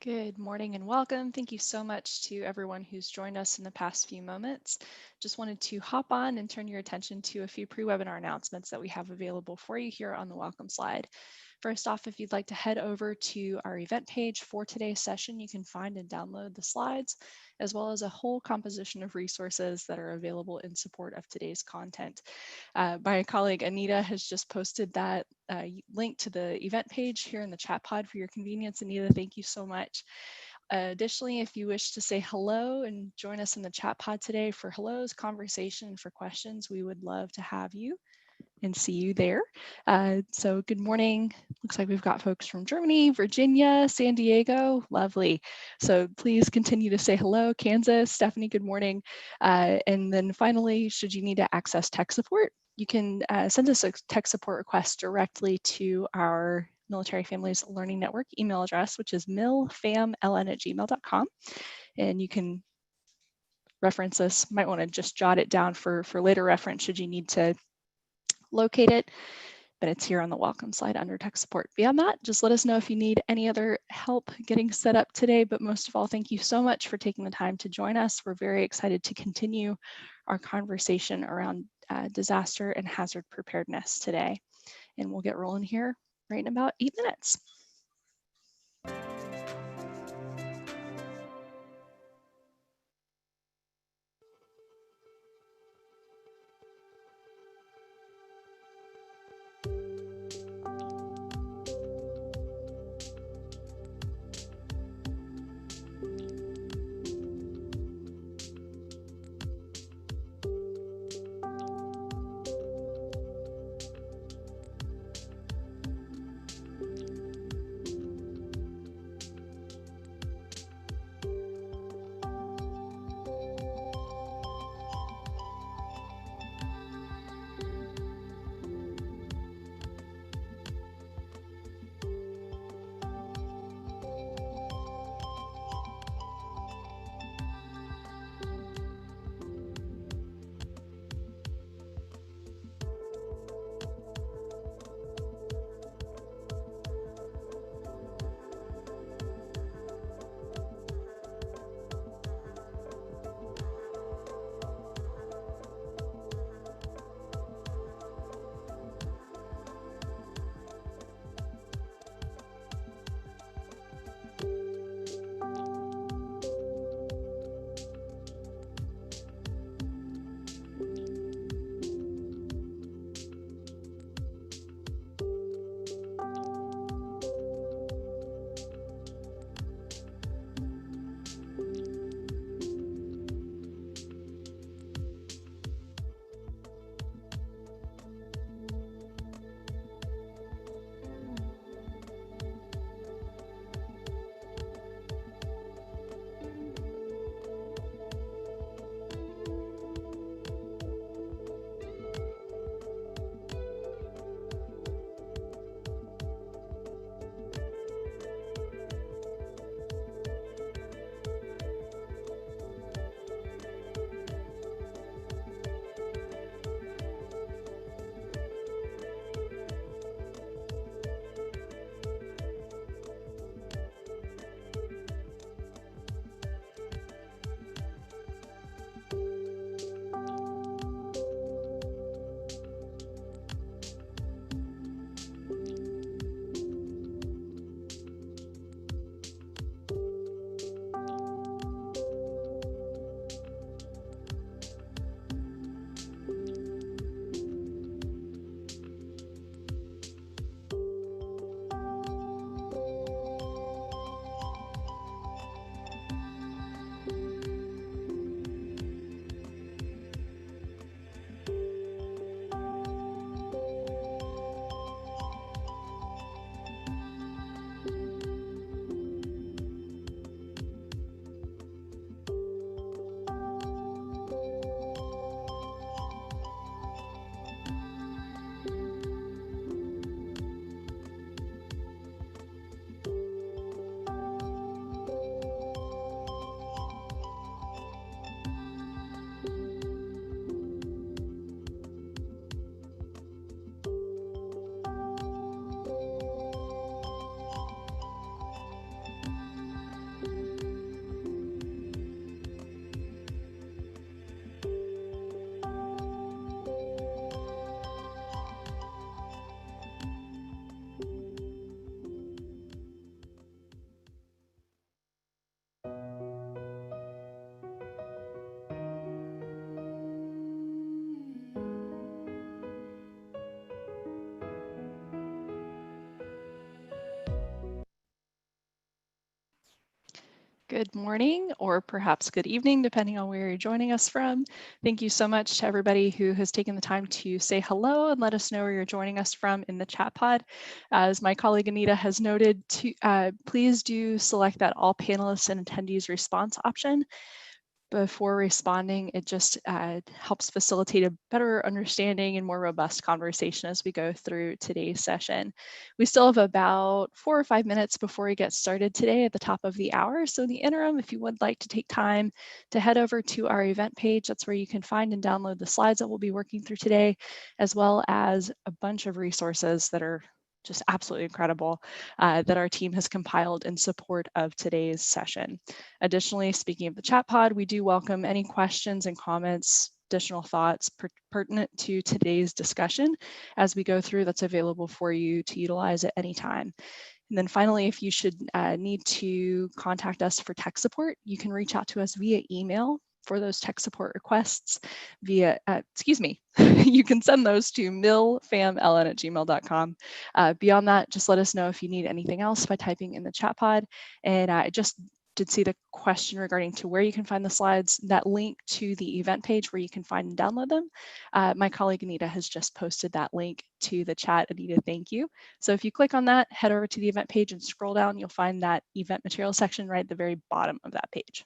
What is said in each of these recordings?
Good morning and welcome. Thank you so much to everyone who's joined us in the past few moments. Just wanted to hop on and turn your attention to a few pre-webinar announcements that we have available for you here on the welcome slide. First off, if you'd like to head over to our event page for today's session, you can find and download the slides, as well as a whole composition of resources that are available in support of today's content. My colleague Anita has just posted that link to the event page here in the chat pod for your convenience. Anita, thank you so much. Additionally, if you wish to say hello and join us in the chat pod today for hellos, conversation, for questions, we would love to have you and see you there. So good morning. Looks like we've got folks from Germany, Virginia, San Diego. Lovely. So please continue to say hello. Kansas, Stephanie, good morning. And then finally, should you need to access tech support, you can send us a tech support request directly to our Military Families Learning Network email address, which is milfamln@gmail.com. And you can reference this, might want to just jot it down for later reference should you need to locate it, but it's here on the welcome slide under tech support. Beyond that, just let us know if you need any other help getting set up today, but most of all, thank you so much for taking the time to join us. We're very excited to continue our conversation around disaster and hazard preparedness today. And we'll get rolling here right in about 8 minutes. Good morning, or perhaps good evening, depending on where you're joining us from. Thank you so much to everybody who has taken the time to say hello and let us know where you're joining us from in the chat pod. As my colleague Anita has noted, please do select that all panelists and attendees response option before responding. It just helps facilitate a better understanding and more robust conversation as we go through today's session. We still have about 4 or 5 minutes before we get started today at the top of the hour. So in the interim, if you would like to take time to head over to our event page, that's where you can find and download the slides that we'll be working through today, as well as a bunch of resources that are just absolutely incredible that our team has compiled in support of today's session. Additionally, speaking of the chat pod, we do welcome any questions and comments, additional thoughts pertinent to today's discussion as we go through, that's available for you to utilize at any time. And then finally, if you should need to contact us for tech support, you can reach out to us via email for those tech support requests via, you can send those to milfamln@gmail.com. Beyond that, just let us know if you need anything else by typing in the chat pod. And I just did see the question regarding to where you can find the slides. That link to the event page where you can find and download them. My colleague Anita has just posted that link to the chat. Anita, thank you. So if you click on that, head over to the event page and scroll down, you'll find that event material section right at the very bottom of that page.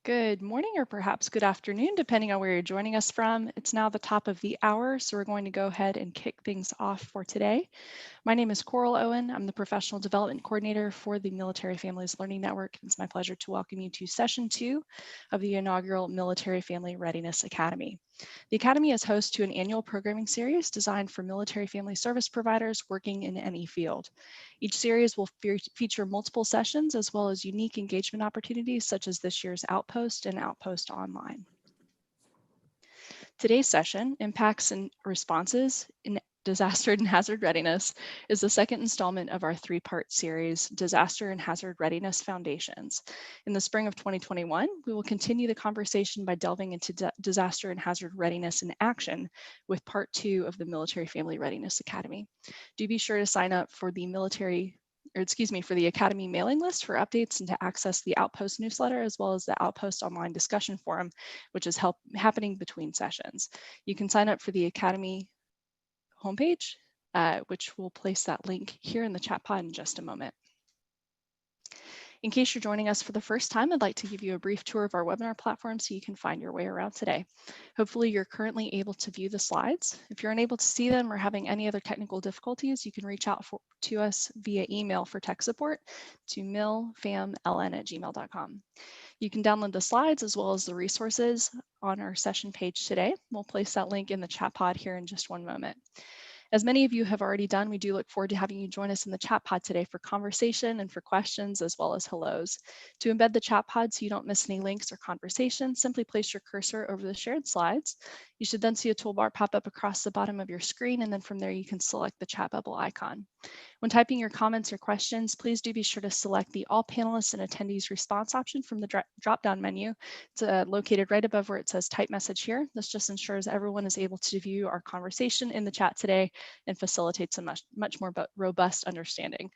Good morning, or perhaps good afternoon, depending on where you're joining us from. It's now the top of the hour, so we're going to go ahead and kick things off for today. My name is Coral Owen. I'm the Professional Development Coordinator for the Military Families Learning Network. It's my pleasure to welcome you to Session 2 of the inaugural Military Family Readiness Academy. The Academy is host to an annual programming series designed for military family service providers working in any field. Each series will feature multiple sessions as well as unique engagement opportunities such as this year's Outpost and Outpost Online. Today's session, Impacts and Responses in Disaster and Hazard Readiness, is the second installment of our three-part series, Disaster and Hazard Readiness Foundations. In the spring of 2021, we will continue the conversation by delving into disaster and hazard readiness in action with part 2 of the Military Family Readiness Academy. Do be sure to sign up for the for the Academy mailing list for updates and to access the Outpost newsletter, as well as the Outpost online discussion forum, which is happening between sessions. You can sign up for the Academy homepage, which we'll place that link here in the chat pod in just a moment. In case you're joining us for the first time, I'd like to give you a brief tour of our webinar platform so you can find your way around today. Hopefully you're currently able to view the slides. If you're unable to see them or having any other technical difficulties, you can reach out to us via email for tech support to milfamln@gmail.com. You can download the slides as well as the resources on our session page today. We'll place that link in the chat pod here in just one moment. As many of you have already done, we do look forward to having you join us in the chat pod today for conversation and for questions, as well as hellos. To embed the chat pod so you don't miss any links or conversations, simply place your cursor over the shared slides. You should then see a toolbar pop up across the bottom of your screen, and then from there you can select the chat bubble icon. When typing your comments or questions, please do be sure to select the All Panelists and Attendees Response option from the drop-down menu. It's located right above where it says Type Message here. This just ensures everyone is able to view our conversation in the chat today and facilitates a much more robust understanding.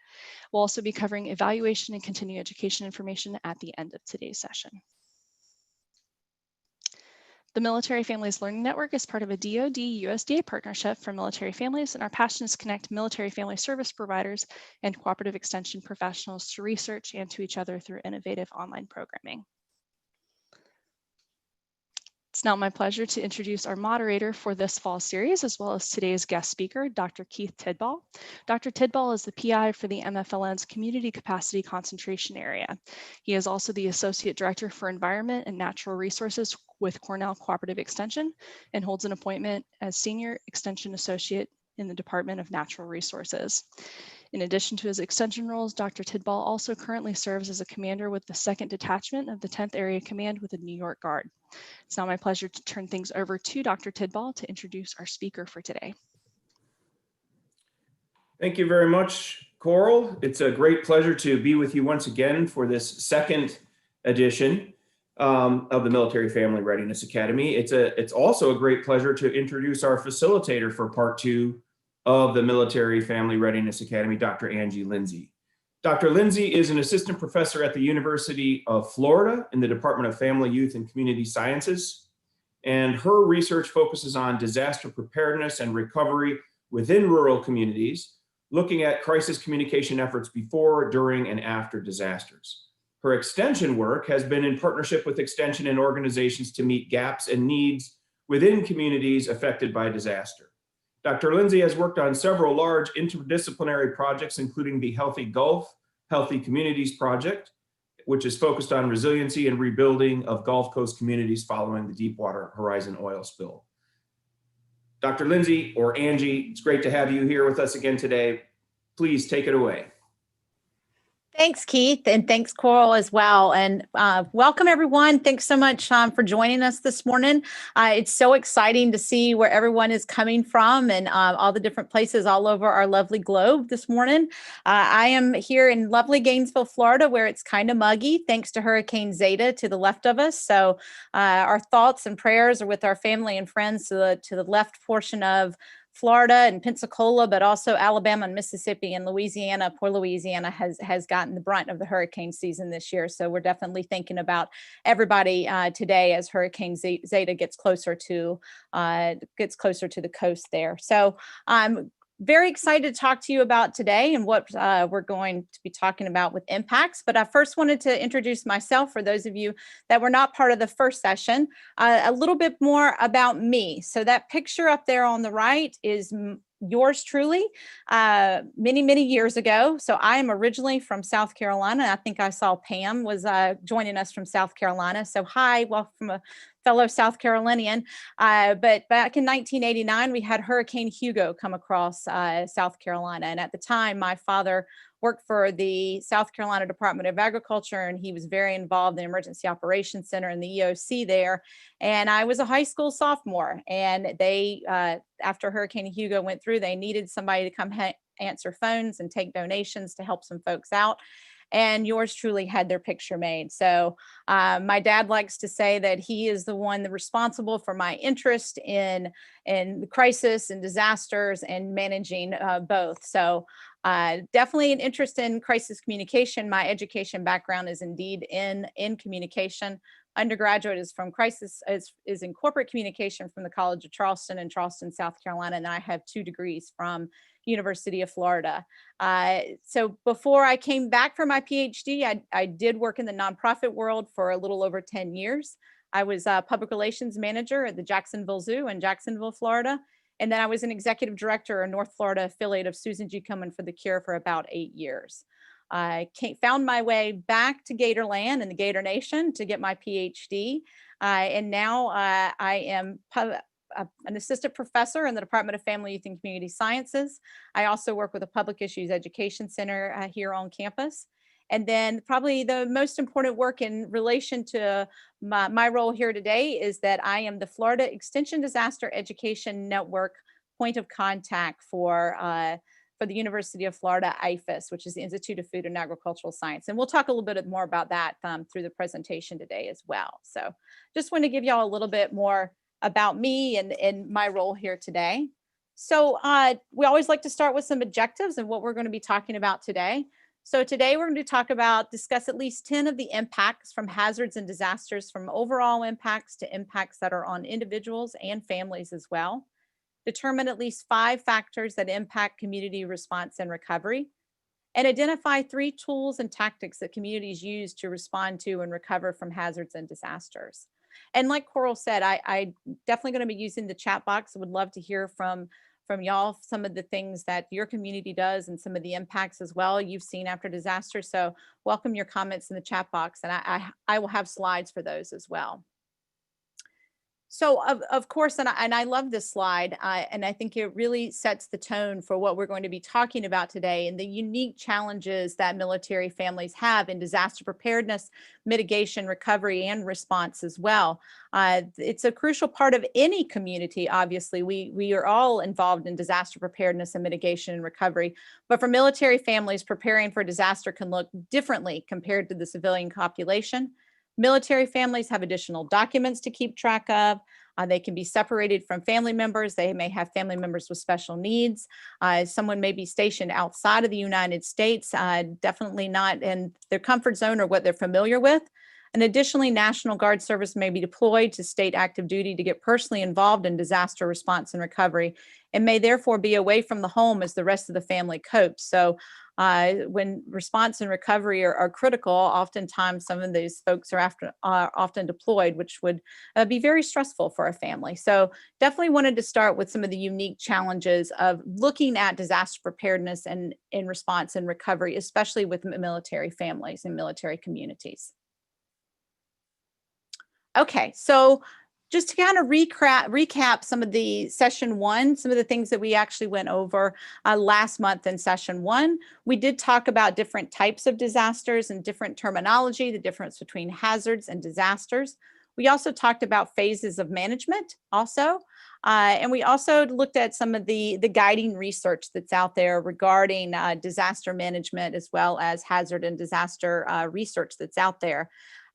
We'll also be covering evaluation and continuing education information at the end of today's session. The Military Families Learning Network is part of a DoD-USDA partnership for military families, and our passion is to connect military family service providers and cooperative extension professionals to research and to each other through innovative online programming. It's now my pleasure to introduce our moderator for this fall series, as well as today's guest speaker, Dr. Keith Tidball. Dr. Tidball is the PI for the MFLN's Community Capacity Concentration Area. He is also the Associate Director for Environment and Natural Resources with Cornell Cooperative Extension and holds an appointment as Senior Extension Associate in the Department of Natural Resources. In addition to his extension roles, Dr. Tidball also currently serves as a commander with the 2nd Detachment of the 10th Area Command with the New York Guard. It's now my pleasure to turn things over to Dr. Tidball to introduce our speaker for today. Thank you very much, Coral. It's a great pleasure to be with you once again for this second edition of the Military Family Readiness Academy. It's also a great pleasure to introduce our facilitator for part 2 of the Military Family Readiness Academy, Dr. Angie Lindsay. Dr. Lindsay is an assistant professor at the University of Florida in the Department of Family, Youth, and Community Sciences. And her research focuses on disaster preparedness and recovery within rural communities, looking at crisis communication efforts before, during, and after disasters. Her extension work has been in partnership with extension and organizations to meet gaps and needs within communities affected by disaster. Dr. Lindsay has worked on several large interdisciplinary projects, including the Healthy Gulf, Healthy Communities Project, which is focused on resiliency and rebuilding of Gulf Coast communities following the Deepwater Horizon oil spill. Dr. Lindsay, or Angie, it's great to have you here with us again today. Please take it away. Thanks, Keith, and thanks, Coral, as well. And welcome, everyone. Thanks so much for joining us this morning. It's so exciting to see where everyone is coming from and all the different places all over our lovely globe this morning. I am here in lovely Gainesville, Florida, where it's kind of muggy, thanks to Hurricane Zeta to the left of us. So our thoughts and prayers are with our family and friends to the left portion of Florida and Pensacola, but also Alabama and Mississippi and Louisiana. Poor Louisiana has gotten the brunt of the hurricane season this year. So we're definitely thinking about everybody today as Hurricane Zeta gets closer to the coast there. So I'm very excited to talk to you about today and what we're going to be talking about with impacts. But I first wanted to introduce myself for those of you that were not part of the first session, a little bit more about me. So that picture up there on the right is yours truly many years ago. So I am originally from South Carolina. I think I saw Pam was joining us from South Carolina. So hi, welcome from a fellow South Carolinian. But back in 1989, we had Hurricane Hugo come across South Carolina. And at the time, my father worked for the South Carolina Department of Agriculture, and he was very involved in the Emergency Operations Center and the EOC there. And I was a high school sophomore, and they, after Hurricane Hugo went through, they needed somebody to come answer phones and take donations to help some folks out. And yours truly had their picture made. So my dad likes to say that he is the one responsible for my interest in crisis and disasters and managing both. So definitely an interest in crisis communication. My education background is indeed in communication. Undergraduate is from is in corporate communication from the College of Charleston in Charleston, South Carolina, and I have 2 degrees from University of Florida. So before I came back for my PhD, I did work in the nonprofit world for a little over 10 years. I was a public relations manager at the Jacksonville Zoo in Jacksonville, Florida. And then I was an executive director, a North Florida affiliate of Susan G. Komen for the Cure for about 8 years. I found my way back to Gatorland and the Gator Nation to get my PhD. And now I am an assistant professor in the Department of Family, Youth, and Community Sciences. I also work with a Public Issues Education Center here on campus. And then probably the most important work in relation to my role here today is that I am the Florida Extension Disaster Education Network point of contact for the University of Florida IFAS, which is the Institute of Food and Agricultural Science. And we'll talk a little bit more about that through the presentation today as well. So just want to give y'all a little bit more about me and my role here today. So we always like to start with some objectives and what we're going to be talking about today. So today we're going to discuss at least 10 of the impacts from hazards and disasters, from overall impacts to impacts that are on individuals and families as well. Determine at least 5 factors that impact community response and recovery, and identify 3 tools and tactics that communities use to respond to and recover from hazards and disasters. And like Coral said, I definitely going to be using the chat box. I would love to hear from y'all some of the things that your community does and some of the impacts as well you've seen after disaster. So welcome your comments in the chat box, and I will have slides for those as well. So of course, and I love this slide, and I think it really sets the tone for what we're going to be talking about today and the unique challenges that military families have in disaster preparedness, mitigation, recovery, and response as well. It's a crucial part of any community. Obviously, we are all involved in disaster preparedness and mitigation and recovery, but for military families, preparing for disaster can look differently compared to the civilian population. Military families have additional documents to keep track of. They can be separated from family members. They may have family members with special needs. Someone may be stationed outside of the United States, definitely not in their comfort zone or what they're familiar with. And additionally, National Guard service may be deployed to state active duty to get personally involved in disaster response and recovery, and may therefore be away from the home as the rest of the family copes. So when response and recovery are critical, oftentimes some of these folks are often deployed, which would be very stressful for a family. So definitely wanted to start with some of the unique challenges of looking at disaster preparedness and in response and recovery, especially with military families and military communities. Okay, so just to kind of recap some of the session 1, some of the things that we actually went over last month in session 1, we did talk about different types of disasters and different terminology, the difference between hazards and disasters. We also talked about phases of management also. And we also looked at some of the guiding research that's out there regarding disaster management, as well as hazard and disaster research that's out there.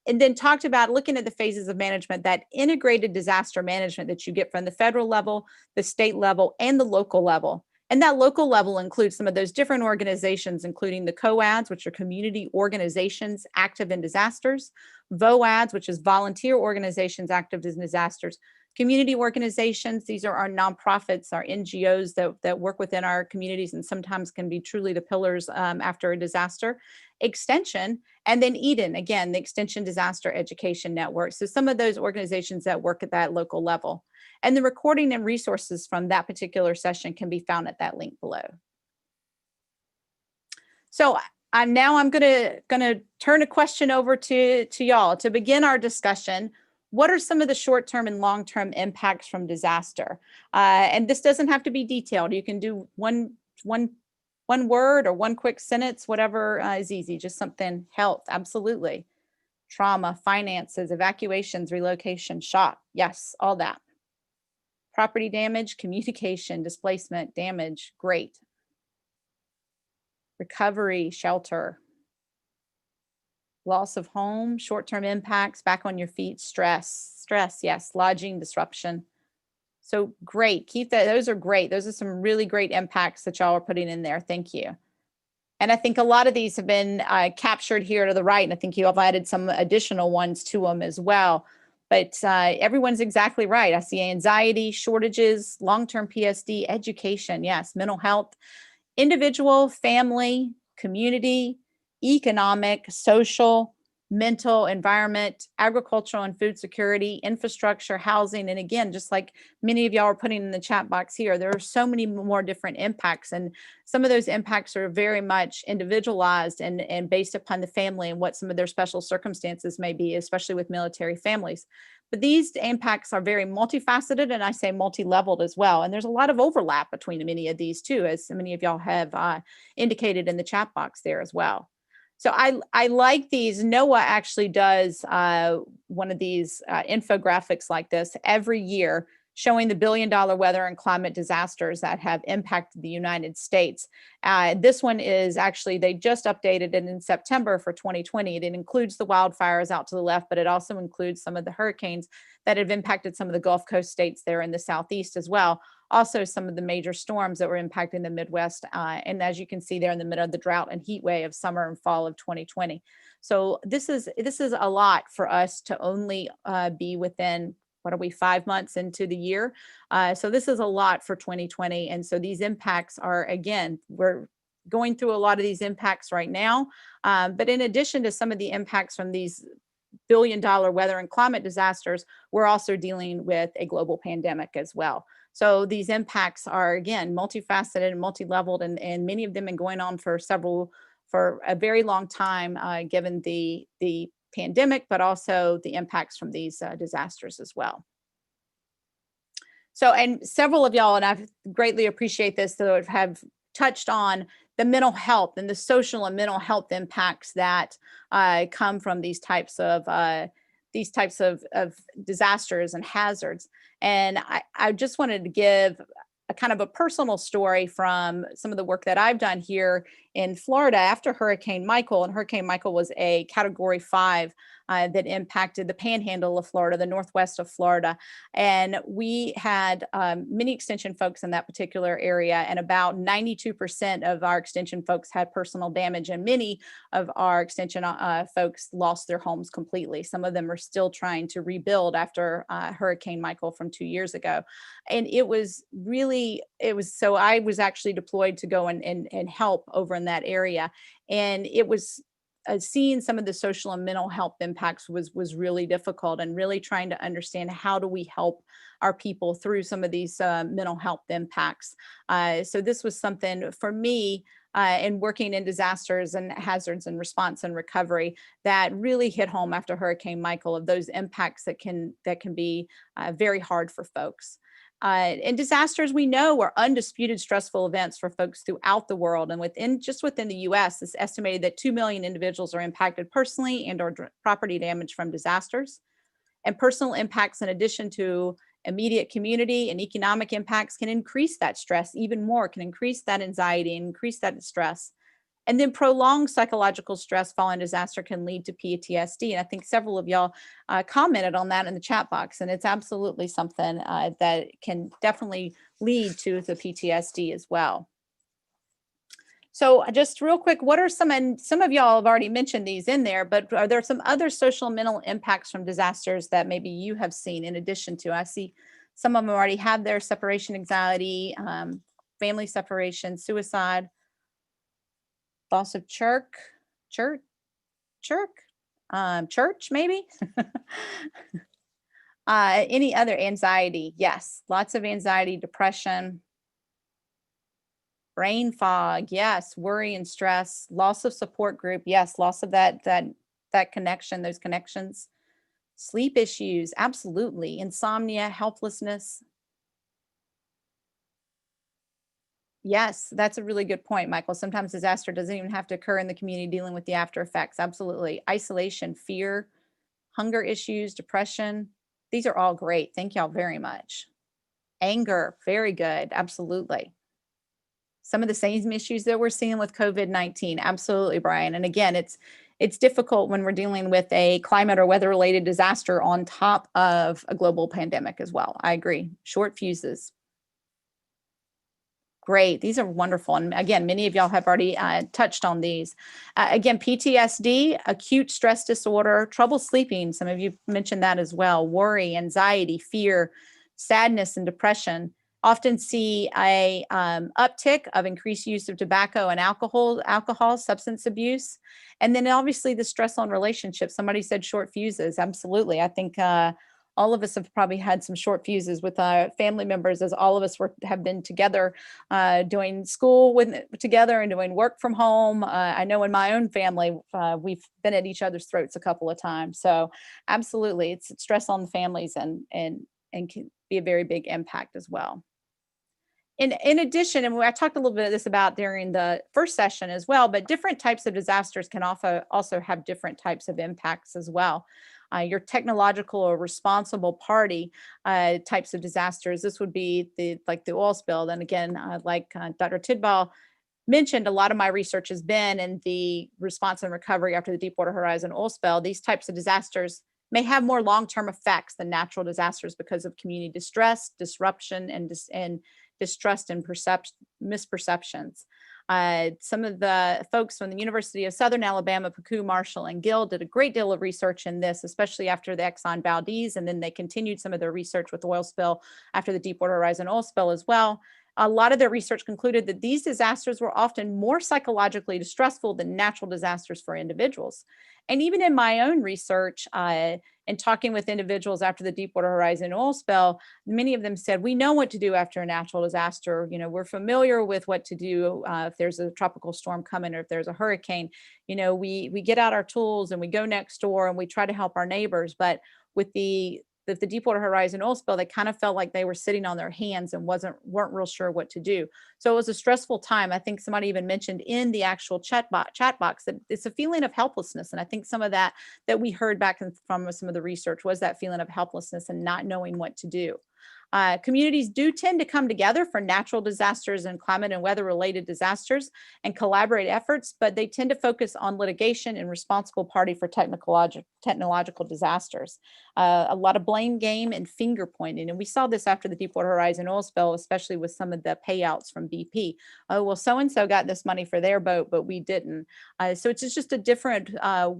And then talked about looking at the phases of management, that integrated disaster management that you get from the federal level, the state level, and the local level. And that local level includes some of those different organizations, including the COADs, which are community organizations active in disasters, VOADs, which is volunteer organizations active in disasters, community organizations. These are our nonprofits, our NGOs that work within our communities and sometimes can be truly the pillars after a disaster. Extension, and then Eden, again, the Extension Disaster Education Network. So some of those organizations that work at that local level. And the recording and resources from that particular session can be found at that link below. So I'm going to turn a question over to y'all to begin our discussion. What are some of the short-term and long-term impacts from disaster? And this doesn't have to be detailed. You can do one one word or one quick sentence, whatever is easy, just something. Health, absolutely. Trauma, finances, evacuations, relocation, shock. Yes, all that. Property damage, communication, displacement, damage. Great. Recovery, shelter. Loss of home, short-term impacts, back on your feet, stress, yes, lodging, disruption. So great, keep that. Those are great. Those are some really great impacts that y'all are putting in there. Thank you. And I think a lot of these have been captured here to the right, and I think you have added some additional ones to them as well. But everyone's exactly right. I see anxiety, shortages, long-term PSD, education, yes, mental health, individual, family, community, economic, social, mental, environment, agricultural and food security, infrastructure, housing. And again, just like many of y'all are putting in the chat box here, there are so many more different impacts. And some of those impacts are very much individualized and based upon the family and what some of their special circumstances may be, especially with military families. But these impacts are very multifaceted, and I say multi-leveled as well. And there's a lot of overlap between many of these too, as many of y'all have indicated in the chat box there as well. So I like these. NOAA actually does one of these infographics like this every year, showing the billion-dollar weather and climate disasters that have impacted the United States. This one is actually, they just updated it in September for 2020. It includes the wildfires out to the left, but it also includes some of the hurricanes that have impacted some of the Gulf Coast states there in the Southeast as well. Also, some of the major storms that were impacting the Midwest. And as you can see there in the middle of the drought and heat wave of summer and fall of 2020. So this is a lot for us to only be within, what are we, 5 months into the year? So this is a lot for 2020. And so these impacts are, again, we're going through a lot of these impacts right now. But in addition to some of the impacts from these billion-dollar weather and climate disasters, we're also dealing with a global pandemic as well. So these impacts are, again, multifaceted and multi-leveled, and many of them have been going on for a very long time, given the pandemic, but also the impacts from these disasters as well. So, and several of y'all, and I greatly appreciate this, that have touched on the mental health and the social and mental health impacts that come from these types of disasters and hazards. And I just wanted to give a kind of a personal story from some of the work that I've done here in Florida after Hurricane Michael. And Hurricane Michael was a Category 5 that impacted the panhandle of Florida, the northwest of Florida. And we had many extension folks in that particular area, and about 92% of our extension folks had personal damage, and many of our extension folks lost their homes completely. Some of them are still trying to rebuild after Hurricane Michael from 2 years ago. And so I was actually deployed to go and help over in that area. And it was seeing some of the social and mental health impacts was really difficult, and really trying to understand how do we help our people through some of these mental health impacts. So this was something for me in working in disasters and hazards and response and recovery that really hit home after Hurricane Michael, of those impacts that can be very hard for folks. And disasters, we know, are undisputed stressful events for folks throughout the world. And within the US, it's estimated that 2 million individuals are impacted personally and or property damage from disasters. And personal impacts, in addition to immediate community and economic impacts, can increase that stress even more, can increase that anxiety and increase that stress. And then prolonged psychological stress following disaster can lead to PTSD. And I think several of y'all commented on that in the chat box. And it's absolutely something that can definitely lead to the PTSD as well. So just real quick, what are and some of y'all have already mentioned these in there, but are there some other social and mental impacts from disasters that maybe you have seen in addition to? I see some of them already have their separation anxiety, family separation, suicide, loss of church maybe. Any other anxiety? Yes, lots of anxiety, depression, brain fog. Yes, worry and stress, loss of support group. Yes, loss of that connection, those connections, sleep issues. Absolutely, insomnia, helplessness. Yes, that's a really good point, Michael. Sometimes disaster doesn't even have to occur in the community dealing with the after effects. Absolutely. Isolation, fear, hunger issues, depression. These are all great. Thank y'all very much. Anger, very good. Absolutely. Some of the same issues that we're seeing with COVID-19. Absolutely, Brian. And again, it's difficult when we're dealing with a climate or weather related disaster on top of a global pandemic as well. I agree. Short fuses. Great. These are wonderful. And again, many of y'all have already touched on these. Again, PTSD, acute stress disorder, trouble sleeping. Some of you mentioned that as well. Worry, anxiety, fear, sadness, and depression. Often see a uptick of increased use of tobacco and alcohol, substance abuse. And then obviously the stress on relationships. Somebody said short fuses. Absolutely. I think all of us have probably had some short fuses with family members, as all of us have been together doing school together and doing work from home. I know in my own family, we've been at each other's throats a couple of times. So absolutely, it's stress on the families and can be a very big impact as well. In addition, and I talked a little bit of this about during the first session as well, but different types of disasters can also have different types of impacts as well. Your technological or responsible party types of disasters. This would be like the oil spill. And again, like Dr. Tidball mentioned, a lot of my research has been in the response and recovery after the Deepwater Horizon oil spill. These types of disasters may have more long-term effects than natural disasters because of community distress, disruption, and distrust and misperceptions. Some of the folks from the University of Southern Alabama, Pacou, Marshall, and Gill did a great deal of research in this, especially after the Exxon Valdez, and then they continued some of their research with oil spill after the Deepwater Horizon oil spill as well. A lot of their research concluded that these disasters were often more psychologically distressful than natural disasters for individuals. And even in my own research and talking with individuals after the Deepwater Horizon oil spill, many of them said, we know what to do after a natural disaster. You know, we're familiar with what to do if there's a tropical storm coming or if there's a hurricane. You know, we get out our tools and we go next door and we try to help our neighbors. But with the Deepwater Horizon oil spill, they kind of felt like they were sitting on their hands and weren't real sure what to do. So it was a stressful time. I think somebody even mentioned in the actual chat box that it's a feeling of helplessness. And I think some of that we heard back from some of the research was that feeling of helplessness and not knowing what to do. Communities do tend to come together for natural disasters and climate and weather related disasters and collaborate efforts, but they tend to focus on litigation and responsible party for technological disasters. A lot of blame game and finger pointing. And we saw this after the Deepwater Horizon oil spill, especially with some of the payouts from BP. Oh, well, so-and-so got this money for their boat, but we didn't. So it's just a different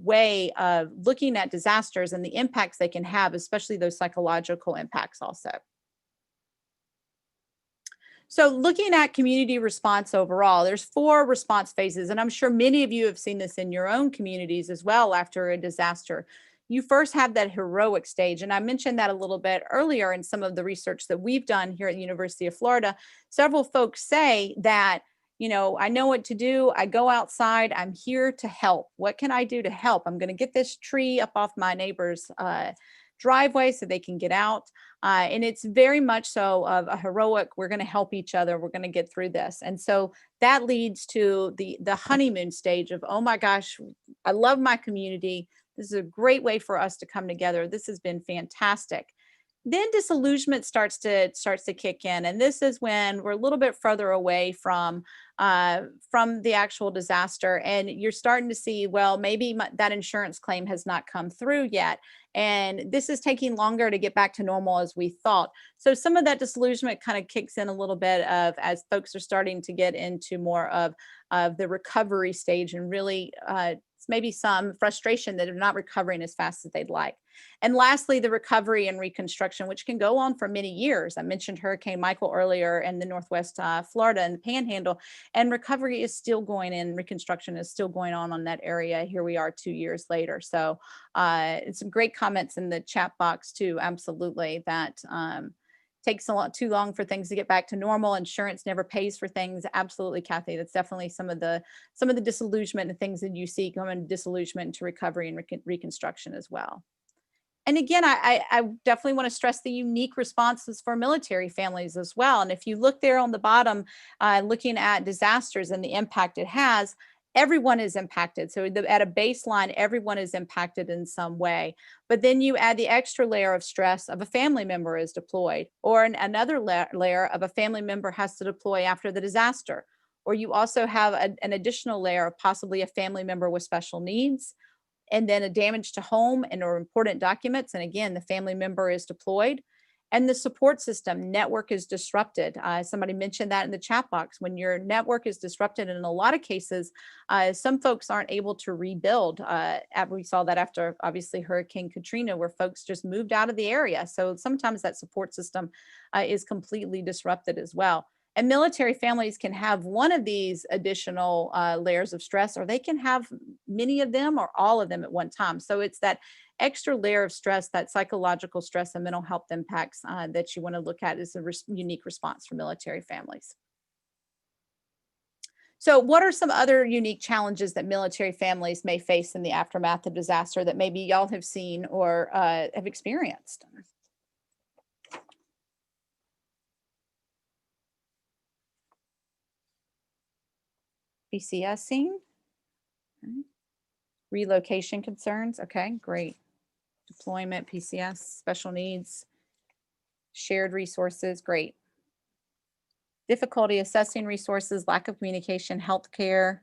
way of looking at disasters and the impacts they can have, especially those psychological impacts also. So looking at community response overall, there's 4 response phases, and I'm sure many of you have seen this in your own communities as well after a disaster. You first have that heroic stage, and I mentioned that a little bit earlier in some of the research that we've done here at the University of Florida. Several folks say that, you know, I know what to do. I go outside. I'm here to help. What can I do to help? I'm going to get this tree up off my neighbor's driveway so they can get out. And it's very much so of a heroic, we're going to help each other. We're going to get through this. And so that leads to the honeymoon stage of, oh my gosh, I love my community. This is a great way for us to come together. This has been fantastic. Then disillusionment starts to kick in, and this is when we're a little bit further away from the actual disaster, and you're starting to see, well, maybe that insurance claim has not come through yet, and this is taking longer to get back to normal as we thought. So some of that disillusionment kind of kicks in a little bit of as folks are starting to get into more of the recovery stage, and really maybe some frustration that they're not recovering as fast as they'd like. And lastly, the recovery and reconstruction, which can go on for many years. I mentioned Hurricane Michael earlier in the Northwest Florida and the Panhandle, and recovery is still going in, reconstruction is still going on that area. Here we are 2 years later. So it's some great comments in the chat box too, absolutely, that takes a lot too long for things to get back to normal. Insurance never pays for things. Absolutely, Kathy. That's definitely some of the disillusionment and things that you see going disillusionment to recovery and reconstruction as well. And again, I definitely want to stress the unique responses for military families as well. And if you look there on the bottom, looking at disasters and the impact it has, everyone is impacted. So at a baseline, everyone is impacted in some way. But then you add the extra layer of stress of a family member is deployed, or another layer of a family member has to deploy after the disaster. Or you also have an additional layer of possibly a family member with special needs, and then a damage to home and or important documents. And again, the family member is deployed. And the support system network is disrupted. Somebody mentioned that in the chat box. When your network is disrupted, in a lot of cases, some folks aren't able to rebuild. We saw that after, obviously, Hurricane Katrina, where folks just moved out of the area. So sometimes that support system is completely disrupted as well. And military families can have one of these additional layers of stress, or they can have many of them or all of them at one time. So it's that extra layer of stress, that psychological stress and mental health impacts that you want to look at as a unique response for military families. So what are some other unique challenges that military families may face in the aftermath of disaster that maybe y'all have seen or have experienced? PCS scene? Okay. Relocation concerns? Okay, great. Deployment, PCS, special needs, shared resources, great. Difficulty assessing resources, lack of communication, healthcare,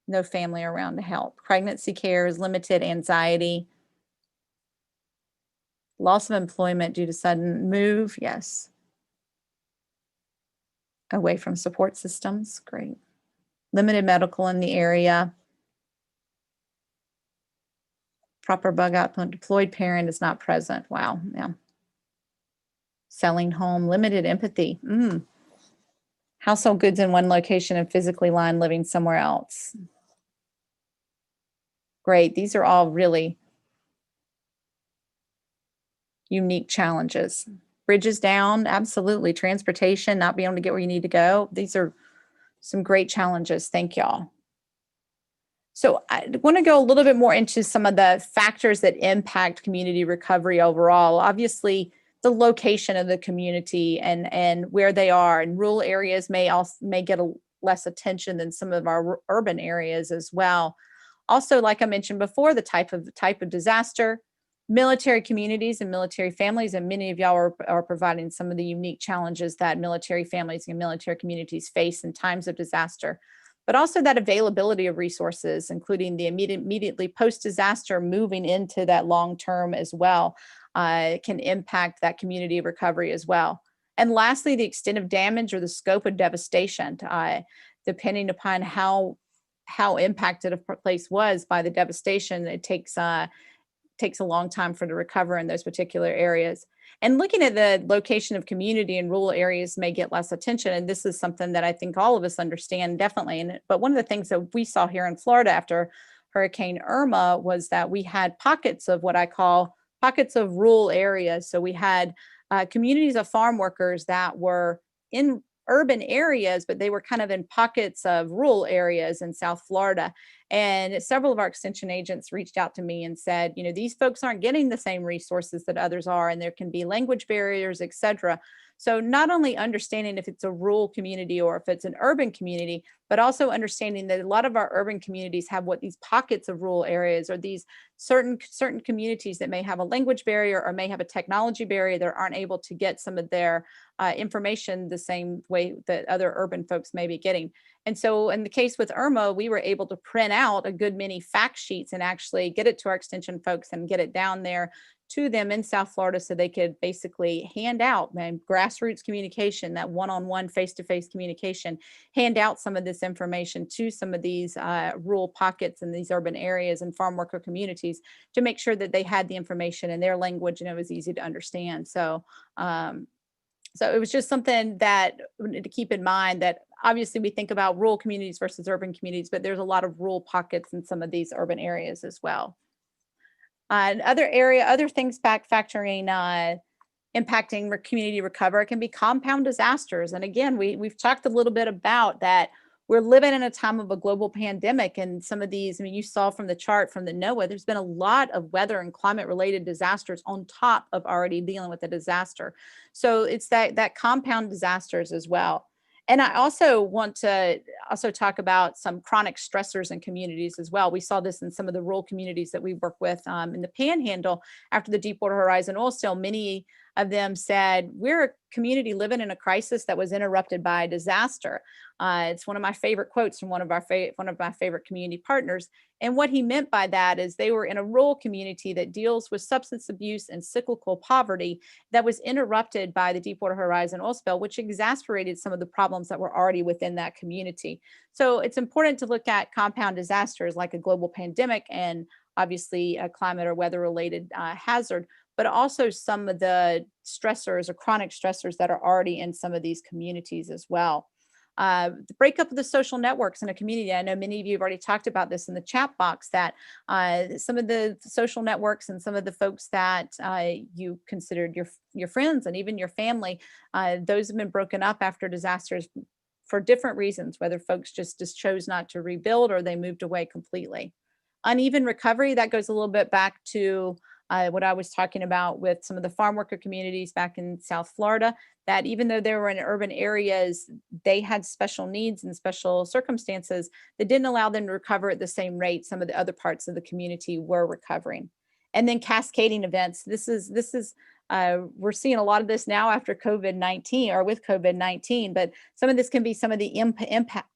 no family around to help. Pregnancy care is limited, anxiety, loss of employment due to sudden move, yes. Away from support systems, great. Limited medical in the area. Proper bug out, deployed parent is not present. Wow, yeah. Selling home, limited empathy. Household goods in one location and physically lying living somewhere else. Great, these are all really unique challenges. Bridges down, absolutely. Transportation, not being able to get where you need to go. These are some great challenges. Thank y'all. So I want to go a little bit more into some of the factors that impact community recovery overall. Obviously, the location of the community and where they are, and rural areas may get less attention than some of our urban areas as well. Also, like I mentioned before, the type of disaster, military communities and military families, and many of y'all are providing some of the unique challenges that military families and military communities face in times of disaster. But also that availability of resources, including the immediately post-disaster moving into that long term as well, can impact that community recovery as well. And lastly, the extent of damage or the scope of devastation, depending upon how impacted a place was by the devastation, it takes a long time for to recover in those particular areas. And looking at the location of community in rural areas may get less attention. And this is something that I think all of us understand definitely. But one of the things that we saw here in Florida after Hurricane Irma was that we had pockets of what I call pockets of rural areas. So we had communities of farm workers that were in urban areas, but they were kind of in pockets of rural areas in South Florida. And several of our extension agents reached out to me and said, you know, these folks aren't getting the same resources that others are, and there can be language barriers, et cetera. So not only understanding if it's a rural community or if it's an urban community, but also understanding that a lot of our urban communities have what these pockets of rural areas or these certain communities that may have a language barrier or may have a technology barrier that aren't able to get some of their information the same way that other urban folks may be getting. And so in the case with Irma, we were able to print out a good many fact sheets and actually get it to our extension folks and get it down there to them in South Florida so they could basically hand out grassroots communication, that one-on-one face-to-face communication, hand out some of this information to some of these rural pockets in these urban areas and farm worker communities to make sure that they had the information in their language and it was easy to understand. So it was just something that to keep in mind, that obviously we think about rural communities versus urban communities, but there's a lot of rural pockets in some of these urban areas as well. Other things factoring impacting community recovery can be compound disasters. And again, we've talked a little bit about that. we're living in a time of a global pandemic, and some of these, I mean, you saw from the chart from the NOAA, there's been a lot of weather and climate related disasters on top of already dealing with a disaster. So it's that compound disasters as well. And I also want to also talk about some chronic stressors in communities as well. We saw this in some of the rural communities that we work with in the Panhandle after the Deepwater Horizon oil spill. Many of them said, we're a community living in a crisis that was interrupted by a disaster. It's one of my favorite quotes from one of my favorite community partners. And what he meant by that is they were in a rural community that deals with substance abuse and cyclical poverty that was interrupted by the Deepwater Horizon oil spill, which exacerbated some of the problems that were already within that community. So it's important to look at compound disasters like a global pandemic and obviously a climate or weather related hazard, but also some of the stressors or chronic stressors that are already in some of these communities as well. The breakup of the social networks in a community. I know many of you have already talked about this in the chat box, that some of the social networks and some of the folks that you considered your friends and even your family, those have been broken up after disasters for different reasons, whether folks just chose not to rebuild or they moved away completely. Uneven recovery, that goes a little bit back to what I was talking about with some of the farm worker communities back in South Florida, that even though they were in urban areas, they had special needs and special circumstances that didn't allow them to recover at the same rate some of the other parts of the community were recovering. And then cascading events. This is we're seeing a lot of this now after COVID-19 or with COVID-19, but some of this can be some of the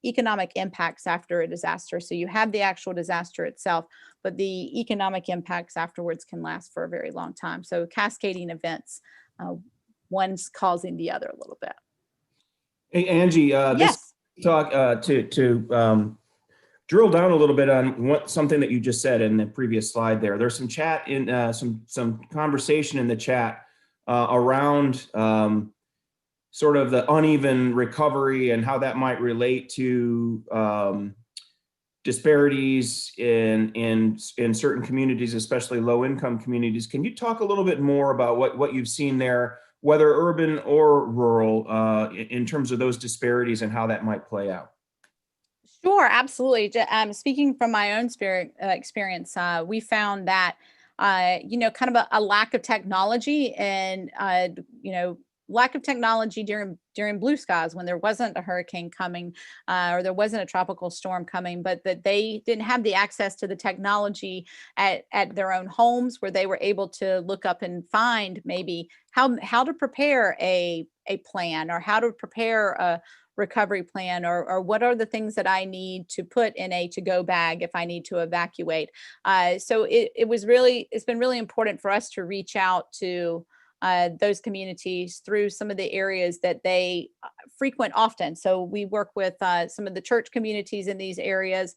economic impacts after a disaster. So you have the actual disaster itself, but the economic impacts afterwards can last for a very long time. So cascading events, one's causing the other a little bit. Hey, Angie, this Yes. talk to drill down a little bit on something that you just said in the previous slide there. There's some chat in some conversation in the chat around sort of the uneven recovery and how that might relate to disparities in certain communities, especially low-income communities. Can you talk a little bit more about what you've seen there, whether urban or rural, in terms of those disparities and how that might play out? Sure, absolutely. Speaking from my own experience, we found that, kind of a lack of technology and, lack of technology during blue skies when there wasn't a hurricane coming or there wasn't a tropical storm coming, but that they didn't have the access to the technology at their own homes where they were able to look up and find maybe how to prepare a plan or how to prepare a recovery plan or what are the things that I need to put in a to-go bag if I need to evacuate. So it's been really important for us to reach out to those communities through some of the areas that they frequent often. So we work with some of the church communities in these areas.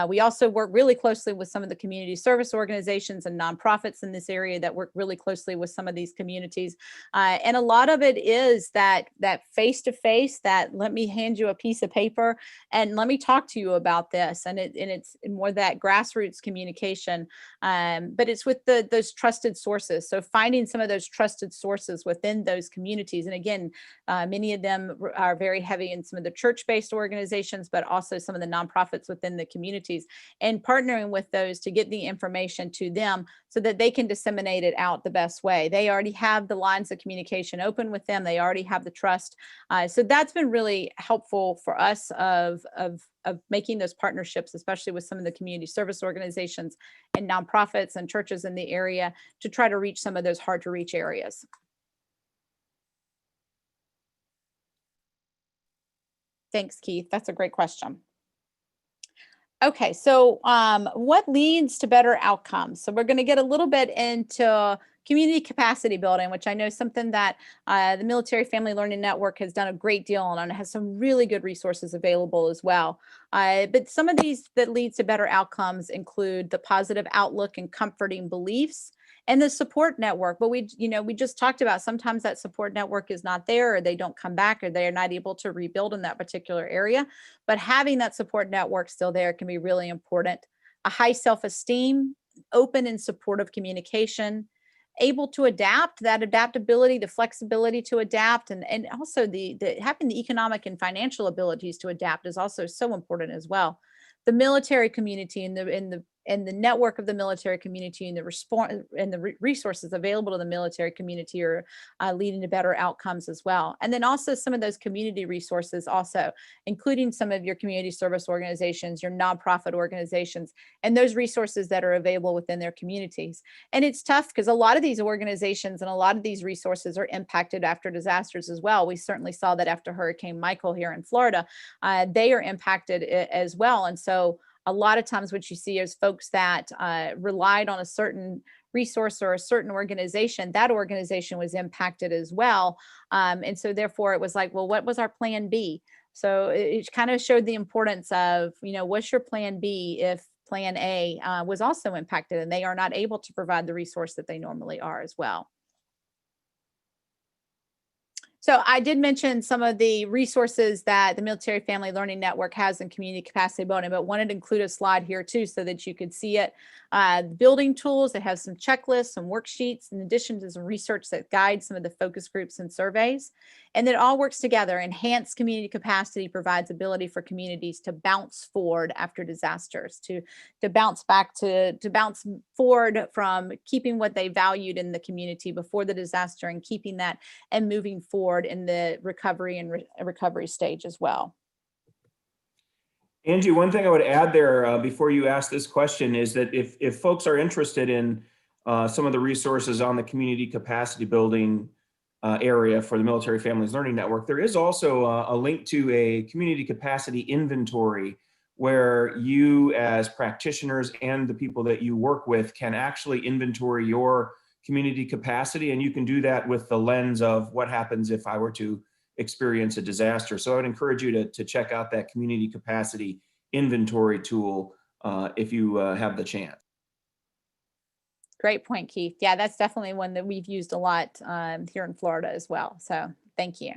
We also work really closely with some of the community service organizations and nonprofits in this area that work really closely with some of these communities. And a lot of it is that face-to-face, that let me hand you a piece of paper and let me talk to you about this. And it's more that grassroots communication, but it's with those trusted sources. So finding some of those trusted sources within those communities. And again, many of them are very heavy in some of the church-based organizations, but also some of the nonprofits within the communities, and partnering with those to get the information to them so that they can disseminate it out the best way. They already have the lines of communication open with them. They already have the trust. So that's been really helpful for us of making those partnerships, especially with some of the community service organizations and nonprofits and churches in the area to try to reach some of those hard to reach areas. Thanks, Keith. That's a great question. Okay, so what leads to better outcomes? So we're going to get a little bit into community capacity building, which I know is something that the Military Family Learning Network has done a great deal on, and it has some really good resources available as well. But some of these that leads to better outcomes include the positive outlook and comforting beliefs, and the support network. But we just talked about sometimes that support network is not there, or they don't come back, or they're not able to rebuild in that particular area. But having that support network still there can be really important. A high self-esteem, open and supportive communication, able to adapt, that adaptability, the flexibility to adapt, and also the having the economic and financial abilities to adapt is also so important as well. The military community and the network of the military community and the response and the resources available to the military community are leading to better outcomes as well. And then also some of those community resources also, including some of your community service organizations, your nonprofit organizations, and those resources that are available within their communities. And it's tough because a lot of these organizations and a lot of these resources are impacted after disasters as well. We certainly saw that after Hurricane Michael here in Florida. They are impacted as well. And so a lot of times what you see is folks that relied on a certain resource or a certain organization, that organization was impacted as well. And so therefore it was like, well, what was our plan B? So it kind of showed the importance of, what's your plan B if plan A was also impacted and they are not able to provide the resource that they normally are as well. So I did mention some of the resources that the Military Family Learning Network has in community capacity building, but wanted to include a slide here too so that you could see it. Building tools, it has some checklists, some worksheets, in addition to some research that guides some of the focus groups and surveys. And it all works together. Enhanced community capacity provides ability for communities to bounce forward after disasters, to bounce back, to bounce forward from keeping what they valued in the community before the disaster and keeping that and moving forward in the recovery and recovery stage as well. Angie, one thing I would add there before you ask this question is that if folks are interested in some of the resources on the community capacity building area for the Military Families Learning Network, there is also a link to a community capacity inventory where you as practitioners and the people that you work with can actually inventory your community capacity, and you can do that with the lens of what happens if I were to experience a disaster. So I would encourage you to check out that community capacity inventory tool if you have the chance. Great point, Keith. Yeah, that's definitely one that we've used a lot here in Florida as well. So thank you.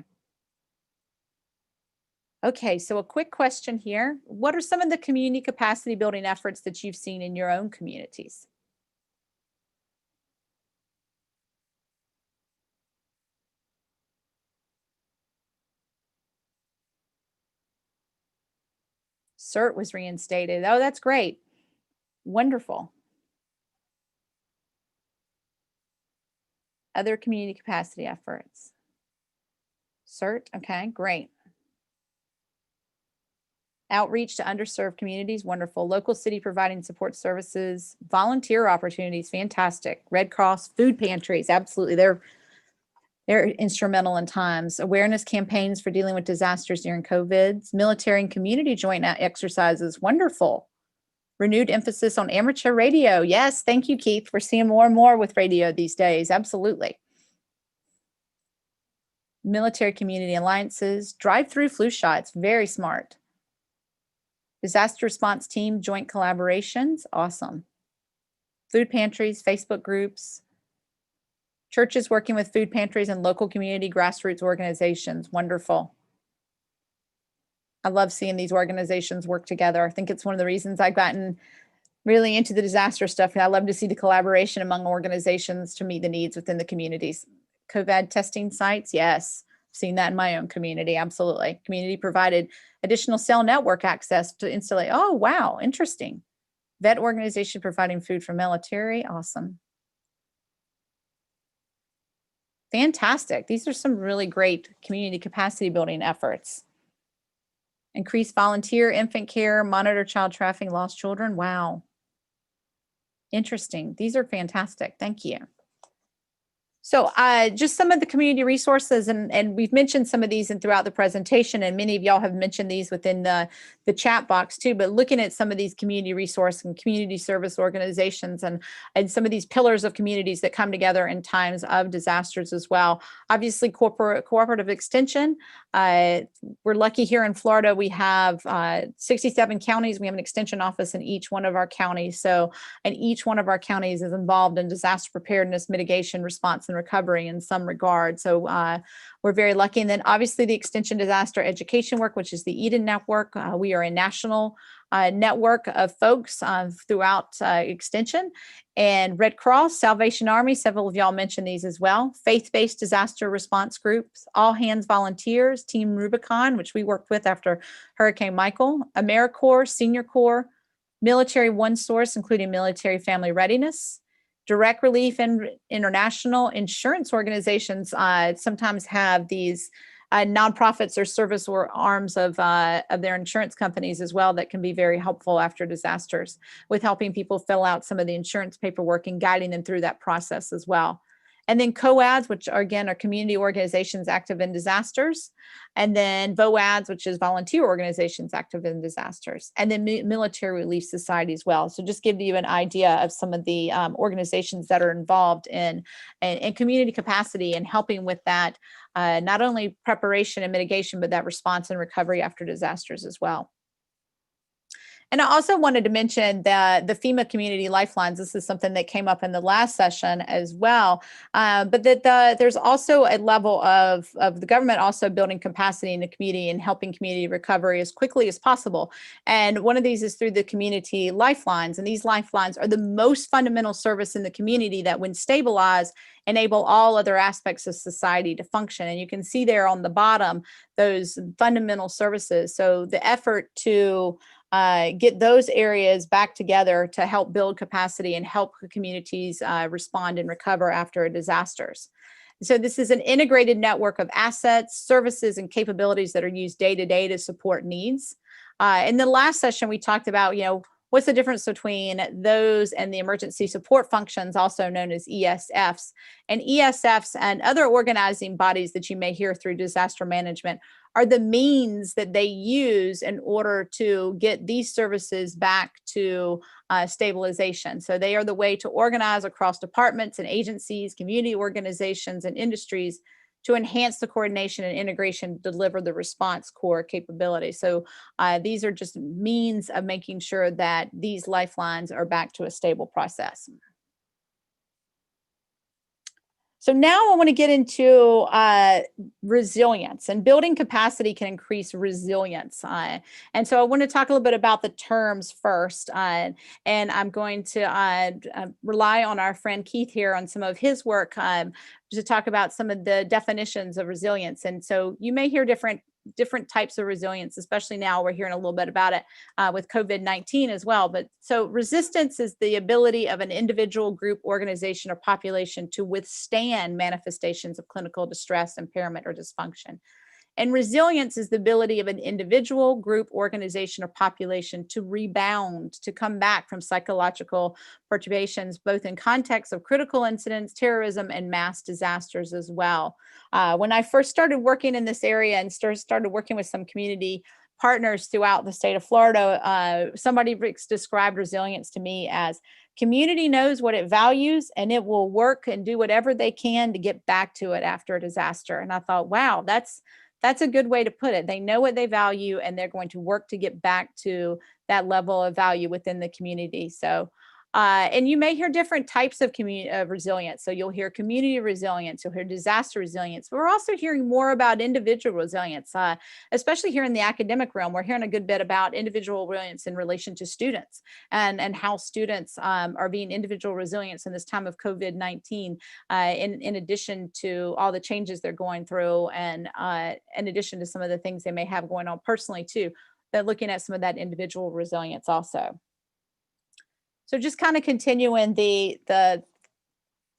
Okay, so a quick question here. What are some of the community capacity building efforts that you've seen in your own communities? CERT was reinstated. Oh, that's great. Wonderful. Other community capacity efforts. CERT, okay, great. Outreach to underserved communities, wonderful. Local city providing support services, volunteer opportunities, fantastic. Red Cross, food pantries, absolutely. They're instrumental in times. Awareness campaigns for dealing with disasters during COVID. Military and community joint exercises, wonderful. Renewed emphasis on amateur radio. Yes, thank you, Keith. We're seeing more and more with radio these days. Absolutely. Military community alliances, drive-through flu shots, very smart. Disaster response team joint collaborations, awesome. Food pantries, Facebook groups, churches working with food pantries and local community grassroots organizations, wonderful. I love seeing these organizations work together. I think it's one of the reasons I've gotten really into the disaster stuff. And I love to see the collaboration among organizations to meet the needs within the communities. COVID testing sites, yes. I've seen that in my own community, absolutely. Community provided additional cell network access to install. Oh, wow, interesting. Vet organization providing food for military, awesome. Fantastic. These are some really great community capacity building efforts. Increase volunteer infant care, monitor child trafficking, lost children. Wow. Interesting. These are fantastic. Thank you. So just some of the community resources, and we've mentioned some of these throughout the presentation, and many of y'all have mentioned these within the chat box too, but looking at some of these community resource and community service organizations and some of these pillars of communities that come together in times of disasters as well. Obviously, cooperative extension. We're lucky here in Florida, we have 67 counties. We have an extension office in each one of our counties. So, and each one of our counties is involved in disaster preparedness, mitigation, response, response and recovery in some regard. So we're very lucky. And then obviously the Extension Disaster Education Work, which is the Eden Network. We are a national network of folks throughout Extension, and Red Cross, Salvation Army, several of y'all mentioned these as well, faith-based disaster response groups, all hands volunteers, Team Rubicon, which we worked with after Hurricane Michael, AmeriCorps, Senior Corps, Military One Source, including Military Family Readiness, Direct Relief and international insurance organizations sometimes have these nonprofits or service or arms of their insurance companies as well that can be very helpful after disasters with helping people fill out some of the insurance paperwork and guiding them through that process as well. And then COADs, which are, again, are community organizations active in disasters. And then VOADs, which is volunteer organizations active in disasters. And then Military Relief Society as well. So just give you an idea of some of the organizations that are involved in community capacity and helping with that, not only preparation and mitigation, but that response and recovery after disasters as well. And I also wanted to mention that the FEMA Community Lifelines, this is something that came up in the last session as well, but that there's also a level of the government also building capacity in the community and helping community recovery as quickly as possible. And one of these is through the Community Lifelines. And these lifelines are the most fundamental service in the community that when stabilized, enable all other aspects of society to function. And you can see there on the bottom, those fundamental services. So the effort to get those areas back together to help build capacity and help communities respond and recover after disasters. So this is an integrated network of assets, services, and capabilities that are used day to day to support needs. In the last session, we talked about, what's the difference between those and the emergency support functions, also known as ESFs. And ESFs and other organizing bodies that you may hear through disaster management are the means that they use in order to get these services back to stabilization. So they are the way to organize across departments and agencies, community organizations, and industries to enhance the coordination and integration to deliver the response core capability. So these are just means of making sure that these lifelines are back to a stable process. So now I want to get into resilience, and building capacity can increase resilience. And so I want to talk a little bit about the terms first. And I'm going to rely on our friend Keith here on some of his work to talk about some of the definitions of resilience. And so you may hear different types of resilience, especially now we're hearing a little bit about it with COVID-19 as well. But so resistance is the ability of an individual, group, organization, or population to withstand manifestations of clinical distress, impairment, or dysfunction. And resilience is the ability of an individual, group, organization, or population to rebound, to come back from psychological perturbations, both in context of critical incidents, terrorism, and mass disasters as well. When I first started working in this area and started working with some community partners throughout the state of Florida, somebody described resilience to me as community knows what it values and it will work and do whatever they can to get back to it after a disaster. And I thought, wow, that's a good way to put it. They know what they value and they're going to work to get back to that level of value within the community. So, and you may hear different types of resilience. So you'll hear community resilience, you'll hear disaster resilience. But we're also hearing more about individual resilience, especially here in the academic realm. We're hearing a good bit about individual resilience in relation to students and how students are being individual resilience in this time of COVID-19, in addition to all the changes they're going through, and in addition to some of the things they may have going on personally too. They're looking at some of that individual resilience also. So just kind of continuing the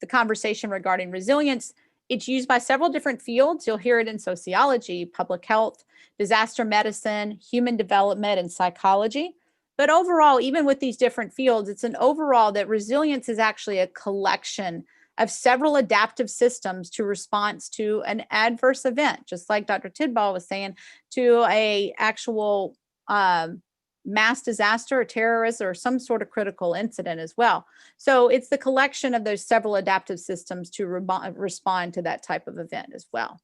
conversation regarding resilience, it's used by several different fields. You'll hear it in sociology, public health, disaster medicine, human development, and psychology. But overall, even with these different fields, it's an overall that resilience is actually a collection of several adaptive systems to response to an adverse event, just like Dr. Tidball was saying, to a actual mass disaster or terrorism or some sort of critical incident as well. So it's the collection of those several adaptive systems to respond to that type of event as well.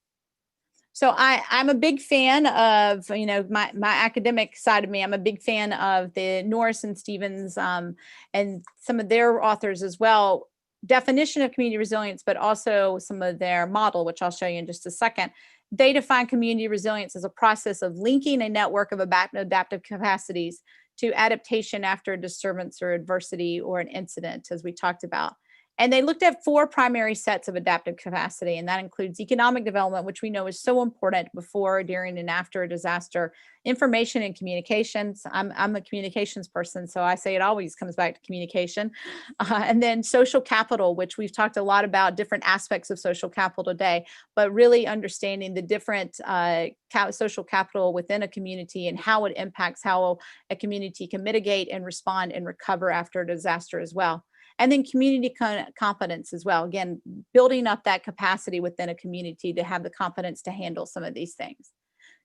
So I'm a big fan of, my academic side of me. I'm a big fan of the Norris and Stevens and some of their authors as well. definition of community resilience, but also some of their model, which I'll show you in just a second. They define community resilience as a process of linking a network of adaptive capacities to adaptation after a disturbance or adversity or an incident, as we talked about. And they looked at 4 primary sets of adaptive capacity, and that includes economic development, which we know is so important before, during, and after a disaster, information and communications. I'm a communications person, so I say it always comes back to communication. And then social capital, which we've talked a lot about different aspects of social capital today, but really understanding the different social capital within a community and how it impacts how a community can mitigate and respond and recover after a disaster as well. And then community competence as well. Again, building up that capacity within a community to have the competence to handle some of these things.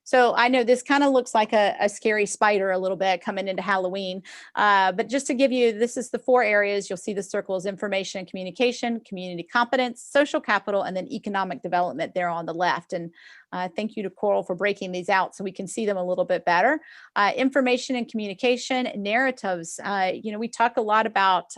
So I know this kind of looks like a scary spider a little bit coming into Halloween, but just to give you, this is the 4 areas. You'll see the circles: information and communication, community competence, social capital, and then economic development there on the left. And thank you to Coral for breaking these out so we can see them a little bit better. Information and communication, narratives. We talk a lot about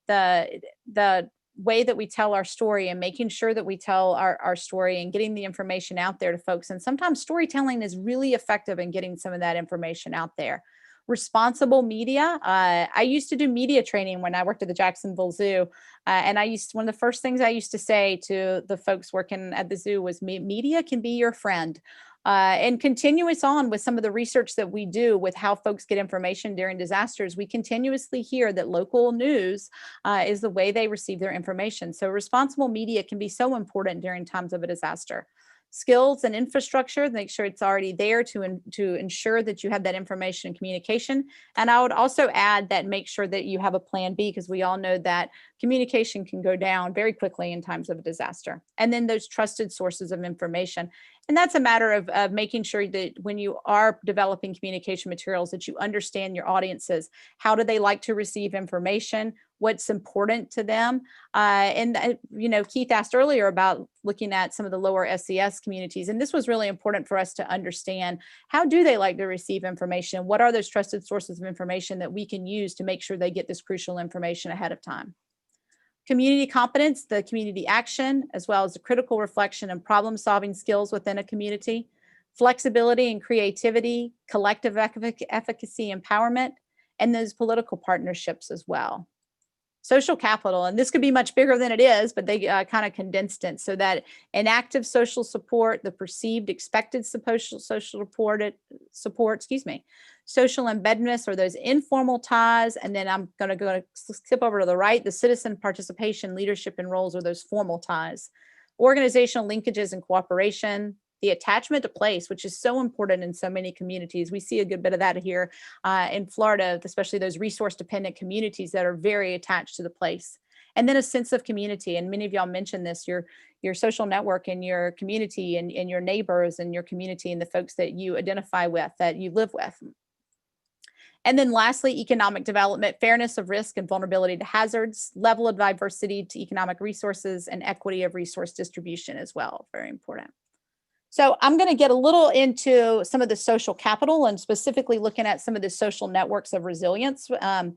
the way that we tell our story and making sure that we tell our story and getting the information out there to folks. And sometimes storytelling is really effective in getting some of that information out there. Responsible media. I used to do media training when I worked at the Jacksonville Zoo. And one of the first things I used to say to the folks working at the zoo was media can be your friend. And continuous on with some of the research that we do with how folks get information during disasters, we continuously hear that local news is the way they receive their information. So responsible media can be so important during times of a disaster. Skills and infrastructure, make sure it's already there to ensure that you have that information and communication. And I would also add that make sure that you have a plan B, because we all know that communication can go down very quickly in times of a disaster. And then those trusted sources of information. And that's a matter of making sure that when you are developing communication materials, that you understand your audiences. How do they like to receive information? What's important to them? Keith asked earlier about looking at some of the lower SES communities. And this was really important for us to understand. How do they like to receive information? What are those trusted sources of information that we can use to make sure they get this crucial information ahead of time? Community competence, the community action, as well as the critical reflection and problem solving skills within a community, flexibility and creativity, collective efficacy, empowerment, and those political partnerships as well. Social capital, and this could be much bigger than it is, but they kind of condensed it so that an active social support, the perceived expected social support, social embeddedness, or those informal ties. And then I'm going to skip over to the right, the citizen participation, leadership, and roles, or those formal ties. Organizational linkages and cooperation, the attachment to place, which is so important in so many communities. We see a good bit of that here in Florida, especially those resource dependent communities that are very attached to the place. And then a sense of community. And many of y'all mentioned this, your social network and your community and your neighbors and your community and the folks that you identify with, that you live with. And then lastly, economic development, fairness of risk and vulnerability to hazards, level of diversity to economic resources, and equity of resource distribution as well. Very important. So I'm going to get a little into some of the social capital and specifically looking at some of the social networks of resilience and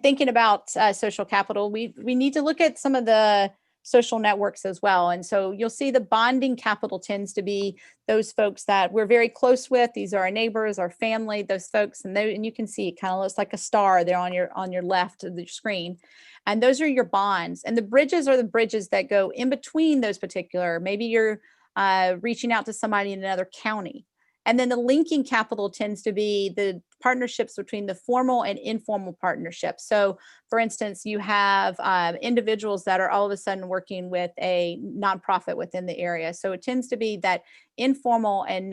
thinking about social capital. We need to look at some of the social networks as well. And so you'll see the bonding capital tends to be those folks that we're very close with. These are our neighbors, our family, those folks. And you can see it kind of looks like a star there on your left of the screen. And those are your bonds. And the bridges are the bridges that go in between those particular, maybe you're reaching out to somebody in another county. And then the linking capital tends to be the partnerships between the formal and informal partnerships. So for instance, you have individuals that are all of a sudden working with a nonprofit within the area. So it tends to be that informal and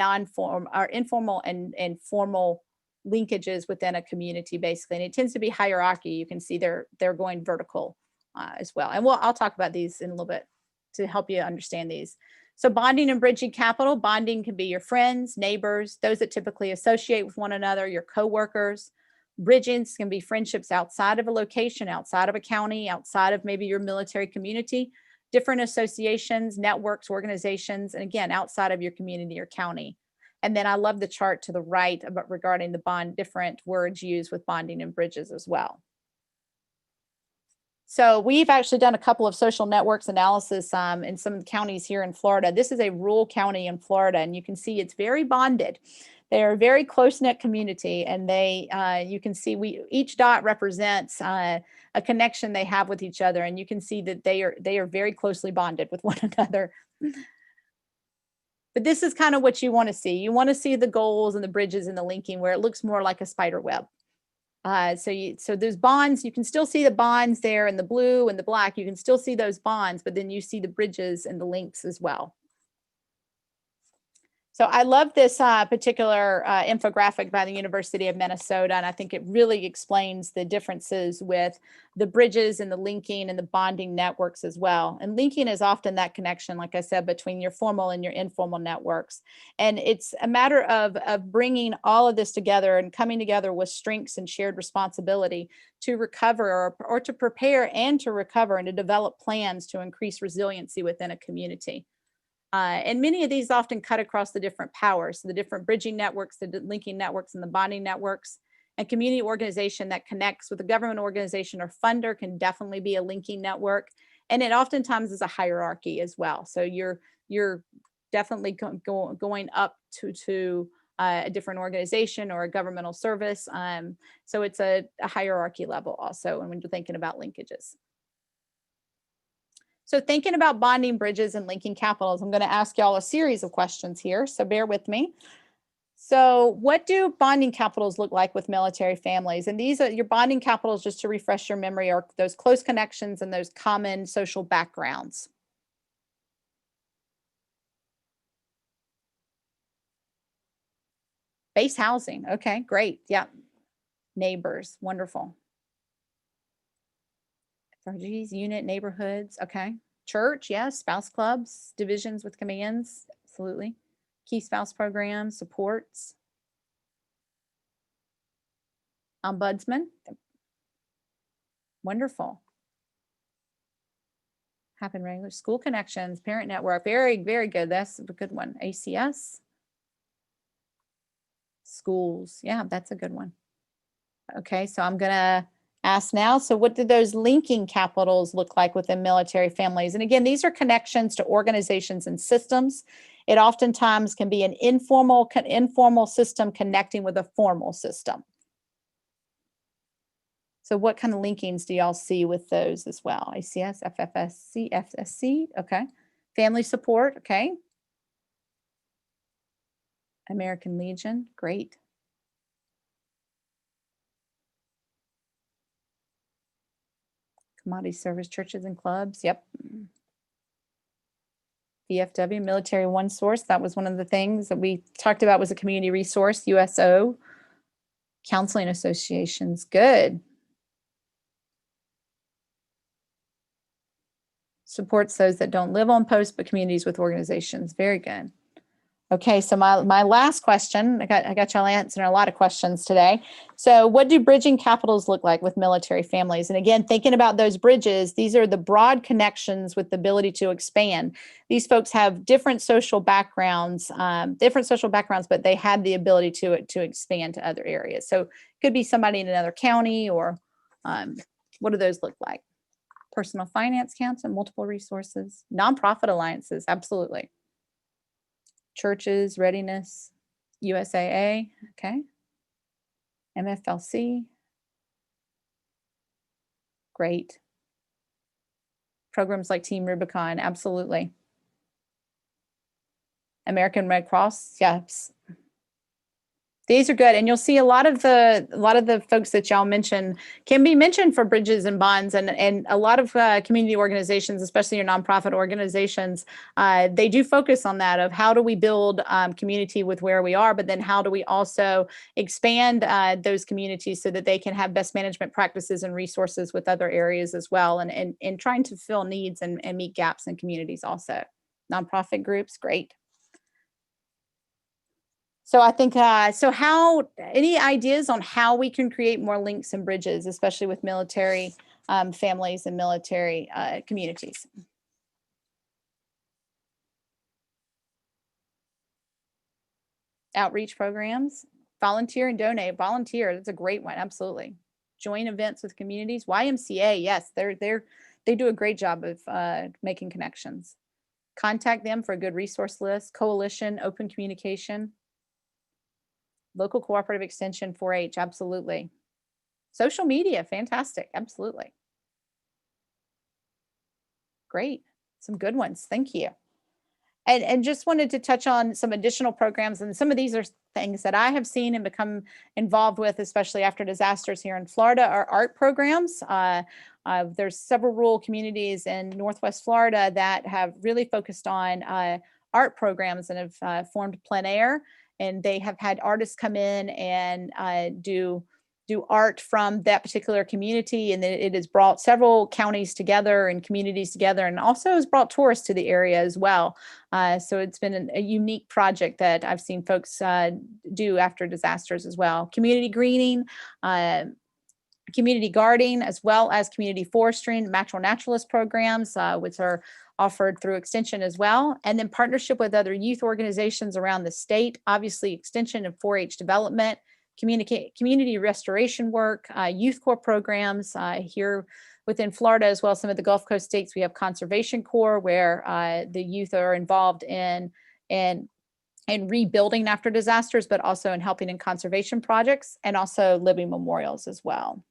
informal and formal linkages within a community, basically. And it tends to be hierarchy. You can see they're going vertical as well. And I'll talk about these in a little bit to help you understand these. So bonding and bridging capital, bonding can be your friends, neighbors, those that typically associate with one another, your coworkers. Bridging can be friendships outside of a location, outside of a county, outside of maybe your military community, different associations, networks, organizations, and again, outside of your community or county. And then I love the chart to the right about regarding the bond, different words used with bonding and bridges as well. So we've actually done a couple of social networks analysis in some of the counties here in Florida. This is a rural county in Florida, and you can see it's very bonded. They are a very close-knit community, and you can see each dot represents a connection they have with each other, and you can see that they are very closely bonded with one another. But this is kind of what you want to see. You want to see the goals and the bridges and the linking where it looks more like a spider web. So there's bonds. You can still see the bonds there in the blue and the black. You can still see those bonds, but then you see the bridges and the links as well. So I love this particular infographic by the University of Minnesota, and I think it really explains the differences with the bridges and the linking and the bonding networks as well. And linking is often that connection, like I said, between your formal and your informal networks. And it's a matter of bringing all of this together and coming together with strengths and shared responsibility to recover or to prepare and to recover and to develop plans to increase resiliency within a community. And many of these often cut across the different powers, so the different bridging networks, the linking networks, and the bonding networks. A community organization that connects with a government organization or funder can definitely be a linking network. And it oftentimes is a hierarchy as well. So you're definitely going up to a different organization or a governmental service. So it's a hierarchy level also when you're thinking about linkages. So thinking about bonding bridges and linking capitals, I'm going to ask y'all a series of questions here, so bear with me. So what do bonding capitals look like with military families? And these are your bonding capitals, just to refresh your memory, are those close connections and those common social backgrounds. Base housing, okay, great, yeah. Neighbors, wonderful. FRGs, unit, neighborhoods, okay. Church, yes. Spouse clubs, divisions with commands, absolutely. Key spouse programs, supports. Ombudsman, wonderful. Happen regular. School connections, parent network, very, very good. That's a good one. ACS. Schools, yeah, that's a good one. Okay, so I'm going to ask now, so what do those linking capitals look like within military families? And again, these are connections to organizations and systems. It oftentimes can be an informal system connecting with a formal system. So what kind of linkings do y'all see with those as well? ACS, FFSC, FSC, okay. Family support, okay. American Legion, great. Commodity service churches and clubs, yep. VFW, Military One Source, that was one of the things that we talked about, was a community resource. USO, counseling associations, good. Supports those that don't live on post, but communities with organizations, very good. Okay, so my last question, I got y'all answering a lot of questions today. So what do bridging capitals look like with military families? And again, thinking about those bridges, these are the broad connections with the ability to expand. These folks have different social backgrounds, but they had the ability to expand to other areas. So it could be somebody in another county, or what do those look like? Personal finance council, multiple resources, nonprofit alliances, absolutely. Churches, Readiness, USAA, okay. MFLC, great. Programs like Team Rubicon, absolutely. American Red Cross, yes. These are good, and you'll see a lot of the folks that y'all mentioned can be mentioned for bridges and bonds, and a lot of community organizations, especially your nonprofit organizations, they do focus on that, of how do we build community with where we are, but then how do we also expand those communities so that they can have best management practices and resources with other areas as well, and trying to fill needs and meet gaps in communities also. Nonprofit groups, great. So I think, any ideas on how we can create more links and bridges, especially with military families and military communities? Outreach programs, volunteer and donate. Volunteer, that's a great one, absolutely. join events with communities. YMCA, yes, they do a great job of making connections. Contact them for a good resource list. Coalition, open communication. Local cooperative extension, 4-H, absolutely. Social media, fantastic, absolutely. Great, some good ones, thank you. And just wanted to touch on some additional programs, and some of these are things that I have seen and become involved with, especially after disasters here in Florida, are art programs. There's several rural communities in Northwest Florida that have really focused on art programs and have formed plein air, and they have had artists come in and do art from that particular community, and it has brought several counties together and communities together, and also has brought tourists to the area as well. So it's been a unique project that I've seen folks do after disasters as well. Community greening, community gardening, as well as community forestry and natural naturalist programs, which are offered through Extension as well. And then partnership with other youth organizations around the state, obviously Extension and 4-H development, community restoration work, youth corps programs here within Florida, as well as some of the Gulf Coast states. We have Conservation Corps, where the youth are involved in rebuilding after disasters, but also in helping in conservation projects, and also living memorials as well.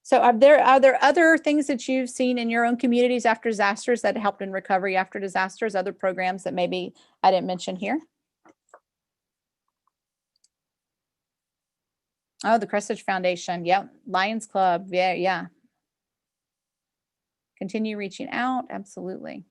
So are there other things that you've seen in your own communities after disasters that helped in recovery after disasters, other programs that maybe I didn't mention here? Oh, the Crest Foundation. Yep. Lions Club. Yeah. Continue reaching out. Absolutely.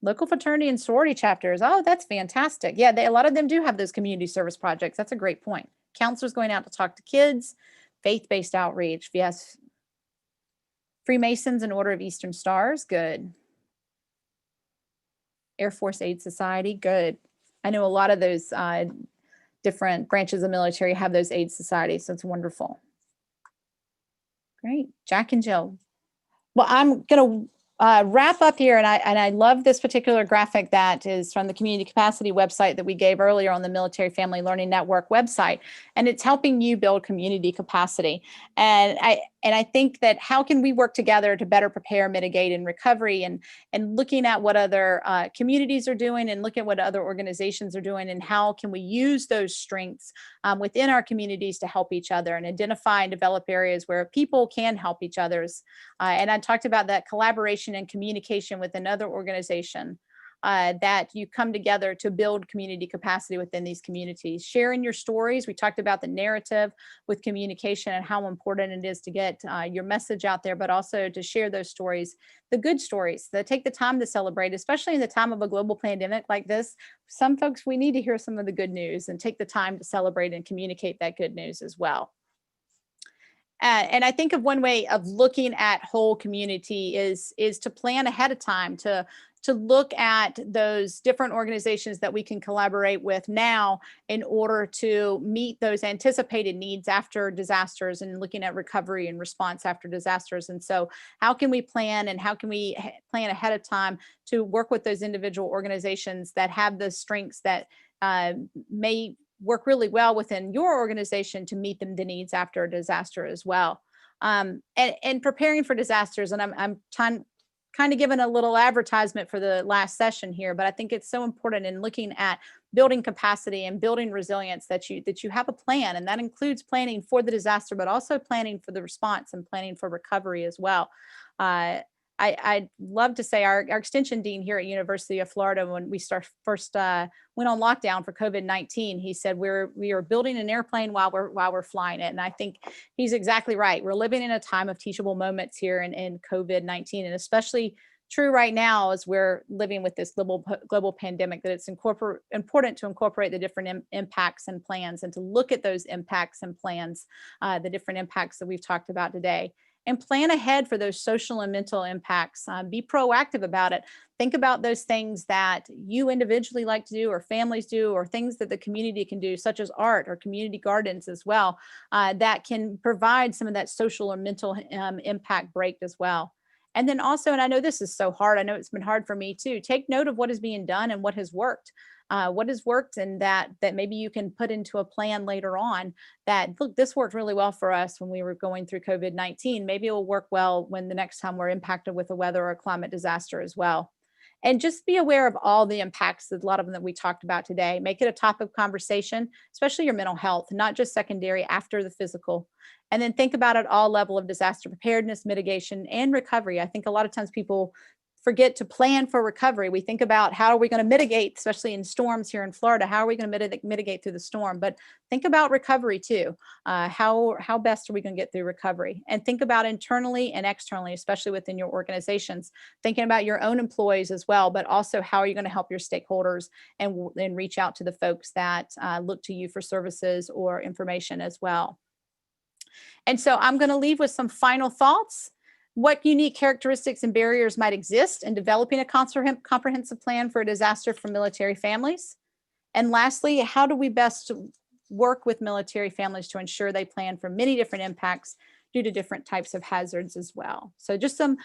Local fraternity and sorority chapters. Oh, that's fantastic. Yeah, a lot of them do have those community service projects. That's a great point. Counselors going out to talk to kids, faith-based outreach. Yes. Freemasons and Order of Eastern Stars. Good. Air Force Aid Society. Good. I know a lot of those different branches of the military have those aid societies, so it's wonderful. Great. Jack and Jill. Well, I'm going to wrap up here, and I love this particular graphic that is from the community capacity website that we gave earlier on the Military Family Learning Network website, and it's helping you build community capacity. And I think that how can we work together to better prepare, mitigate, and recovery, and looking at what other communities are doing, and look at what other organizations are doing, and how can we use those strengths within our communities to help each other, and identify and develop areas where people can help each others. And I talked about that collaboration and communication with another organization, that you come together to build community capacity within these communities. Sharing your stories. We talked about the narrative with communication and how important it is to get your message out there, but also to share those stories, the good stories that take the time to celebrate, especially in the time of a global pandemic like this. Some folks, we need to hear some of the good news and take the time to celebrate and communicate that good news as well. And I think of one way of looking at whole community is to plan ahead of time, to look at those different organizations that we can collaborate with now in order to meet those anticipated needs after disasters, and looking at recovery and response after disasters. And so how can we plan, and how can we plan ahead of time to work with those individual organizations that have the strengths that may work really well within your organization to meet the needs after a disaster as well. And preparing for disasters, and I'm kind of giving a little advertisement for the last session here, but I think it's so important in looking at building capacity and building resilience that you have a plan, and that includes planning for the disaster, but also planning for the response and planning for recovery as well. I'd love to say our extension dean here at University of Florida, when we first went on lockdown for COVID-19, he said we are building an airplane while we're flying it. And I think he's exactly right. We're living in a time of teachable moments here in COVID-19, and especially true right now as we're living with this global pandemic, that it's important to incorporate the different impacts and plans, and to look at those impacts and plans, the different impacts that we've talked about today. And plan ahead for those social and mental impacts. Be proactive about it. Think about those things that you individually like to do, or families do, or things that the community can do, such as art or community gardens as well, that can provide some of that social or mental impact break as well. And then also, and I know this is so hard, I know it's been hard for me too, take note of what is being done and what has worked. what has worked, and that maybe you can put into a plan later on, that look, this worked really well for us when we were going through COVID-19. Maybe it will work well when the next time we're impacted with a weather or climate disaster as well. And just be aware of all the impacts, a lot of them that we talked about today. Make it a topic of conversation, especially your mental health, not just secondary, after the physical. And then think about it all level of disaster preparedness, mitigation, and recovery. I think a lot of times people forget to plan for recovery. We think about how are we going to mitigate, especially in storms here in Florida, how are we going to mitigate through the storm? But think about recovery too. How best are we going to get through recovery? And think about internally and externally, especially within your organizations, thinking about your own employees as well, but also how are you going to help your stakeholders and reach out to the folks that look to you for services or information as well. And so I'm going to leave with some final thoughts. What unique characteristics and barriers might exist in developing a comprehensive plan for a disaster for military families? And lastly, how do we best work with military families to ensure they plan for many different impacts due to different types of hazards as well? So just some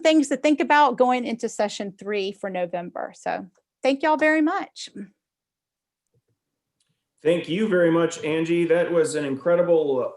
things to think about going into session 3 for November. So thank y'all very much. Thank you very much, Angie. That was an incredible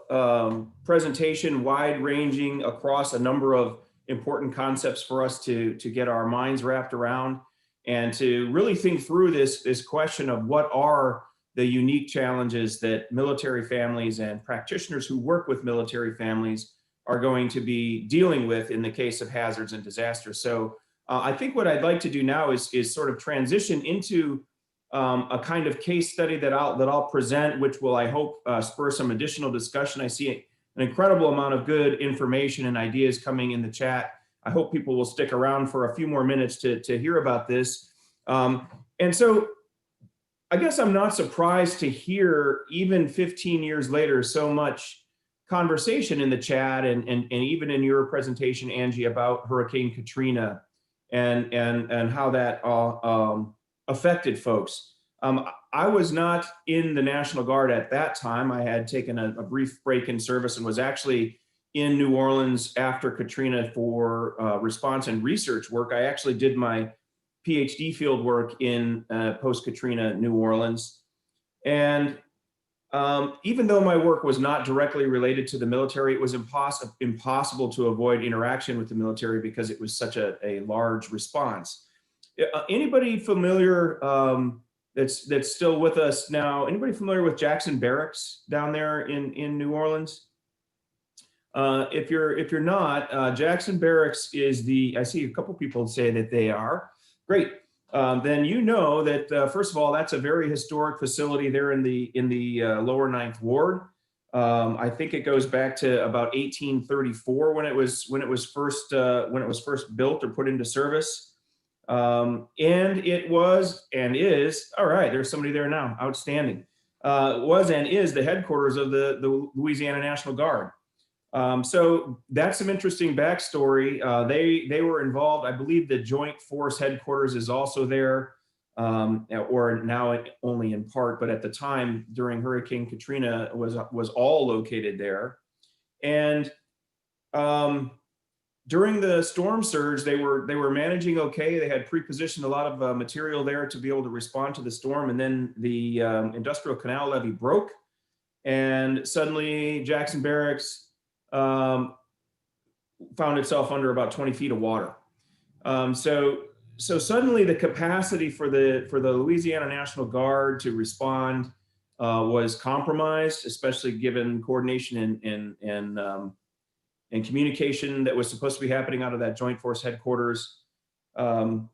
presentation, wide-ranging across a number of important concepts for us to get our minds wrapped around, and to really think through this question of what are the unique challenges that military families and practitioners who work with military families are going to be dealing with in the case of hazards and disasters. So I think what I'd like to do now is sort of transition into a kind of case study that I'll present, which will, I hope, spur some additional discussion. I see an incredible amount of good information and ideas coming in the chat. I hope people will stick around for a few more minutes to hear about this. And so I guess I'm not surprised to hear, even 15 years later, so much conversation in the chat and even in your presentation, Angie, about Hurricane Katrina and how that affected folks. I was not in the National Guard at that time. I had taken a brief break in service and was actually in New Orleans after Katrina for response and research work. I actually did my PhD field work in post-Katrina New Orleans. And even though my work was not directly related to the military, it was impossible to avoid interaction with the military because it was such a large response. Anybody familiar that's still with us now? Anybody familiar with Jackson Barracks down there in New Orleans? If you're not, Jackson Barracks is I see a couple people say that they are. Great. Then you know that first of all, that's a very historic facility there in the lower Ninth Ward. I think it goes back to about 1834 when it was first built or put into service. And it was and is, all right, there's somebody there now, outstanding. Was and is the headquarters of the Louisiana National Guard. So that's some interesting backstory. They were involved. I believe the Joint Force headquarters is also there, or now only in part, but at the time during Hurricane Katrina was all located there. And during the storm surge, they were managing okay. They had pre-positioned a lot of material there to be able to respond to the storm. And then the Industrial Canal Levee broke, and suddenly Jackson Barracks found itself under about 20 feet of water. So suddenly the capacity for the Louisiana National Guard to respond was compromised, especially given coordination and communication that was supposed to be happening out of that Joint Force headquarters. And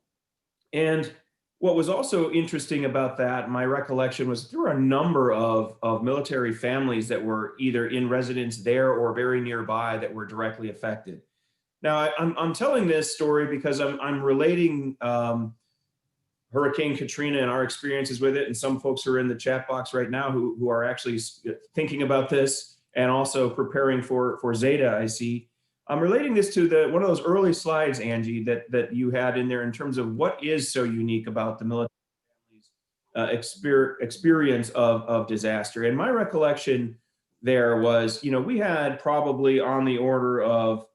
what was also interesting about that, my recollection, was there were a number of military families that were either in residence there or very nearby that were directly affected. Now, I'm telling this story because I'm relating Hurricane Katrina and our experiences with it, and some folks who are in the chat box right now who are actually thinking about this and also preparing for Zeta, I see. I'm relating this to one of those early slides, Angie, that you had in there in terms of what is so unique about the military family's experience of disaster. And my recollection there was, we had probably on the order of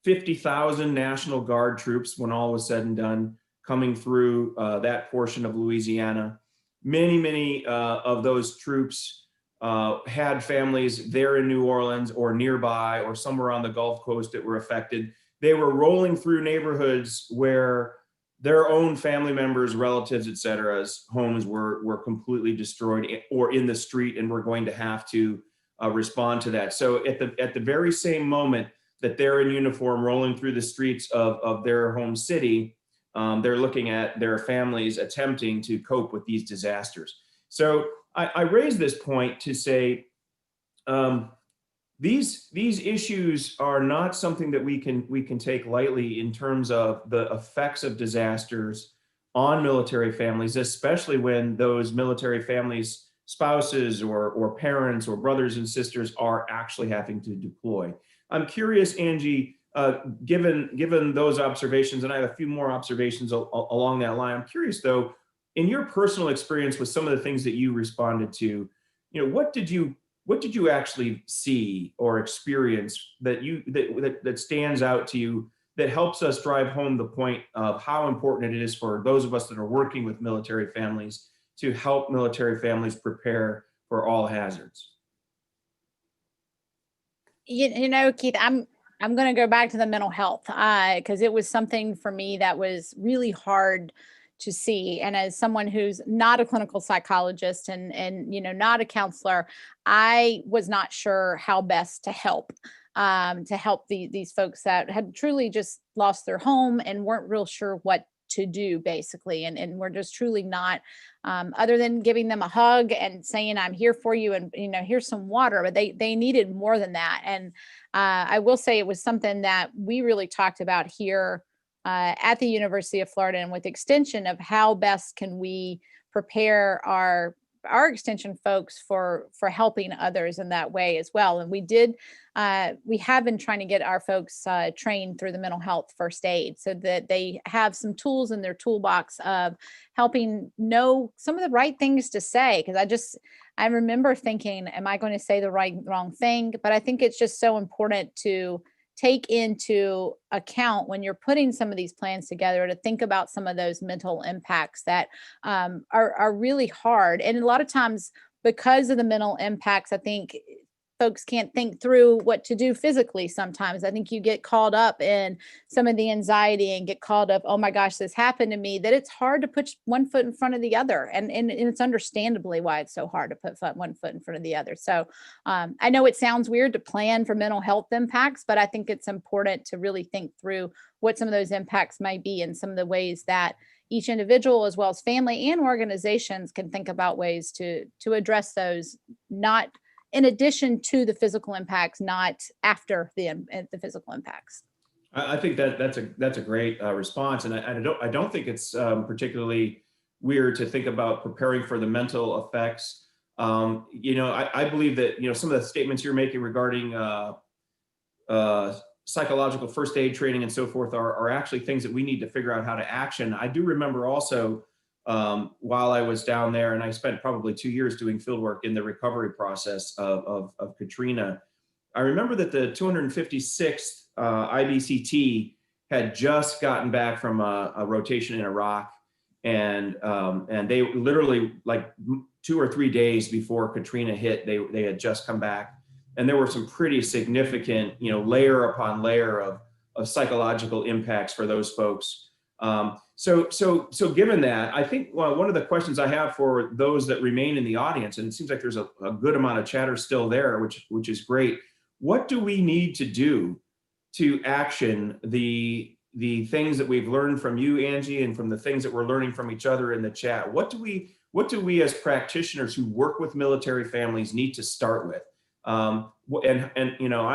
50,000 National Guard troops when all was said and done. coming through that portion of Louisiana. Many of those troops had families there in New Orleans or nearby or somewhere on the Gulf Coast that were affected. They were rolling through neighborhoods where their own family members, relatives, et cetera's homes were completely destroyed or in the street, and we're going to have to respond to that. So at the very same moment that they're in uniform rolling through the streets of their home city, they're looking at their families attempting to cope with these disasters. So I raise this point to say these issues are not something that we can take lightly in terms of the effects of disasters on military families, especially when those military families' spouses or parents or brothers and sisters are actually having to deploy. I'm curious, Angie, given those observations, and I have a few more observations along that line. I'm curious, though, in your personal experience with some of the things that you responded to, what did you actually see or experience that stands out to you, that helps us drive home the point of how important it is for those of us that are working with military families to help military families prepare for all hazards? Keith, I'm going to go back to the mental health because it was something for me that was really hard to see. And as someone who's not a clinical psychologist and not a counselor, I was not sure how best to help these folks that had truly just lost their home and weren't real sure what to do, basically. And we're just truly not, other than giving them a hug and saying, I'm here for you, and, here's some water, but they needed more than that. And I will say it was something that we really talked about here at the University of Florida and with Extension, of how best can we prepare our extension folks for helping others in that way as well. And we have been trying to get our folks trained through the mental health first aid, so that they have some tools in their toolbox of helping know some of the right things to say. Because I remember thinking, am I going to say the wrong thing? But I think it's just so important to take into account when you're putting some of these plans together, to think about some of those mental impacts that are really hard. And a lot of times, because of the mental impacts, I think folks can't think through what to do physically. Sometimes I think you get caught up in some of the anxiety and get caught up, oh my gosh, this happened to me, that it's hard to put one foot in front of the other. And it's understandably why it's so hard to put one foot in front of the other. So I know it sounds weird to plan for mental health impacts, but I think it's important to really think through what some of those impacts might be, and some of the ways that each individual, as well as family and organizations, can think about ways to address those, not in addition to the physical impacts, not after the physical impacts. I think that's a great response, and I don't think it's particularly weird to think about preparing for the mental effects. I believe that some of the statements you're making regarding psychological first aid training and so forth are actually things that we need to figure out how to action. I do remember also, while I was down there, and I spent probably 2 years doing field work in the recovery process of Katrina. I remember that the 256th IBCT had just gotten back from a rotation in Iraq, and they literally, like 2 or 3 days before Katrina hit, they had just come back, and there were some pretty significant, layer upon layer of psychological impacts for those folks. So given that, I think one of the questions I have for those that remain in the audience, and it seems like there's a good amount of chatter still there, which is great. What do we need to do to action the things that we've learned from you, Angie, and from the things that we're learning from each other in the chat? What do we as practitioners who work with military families need to start with? I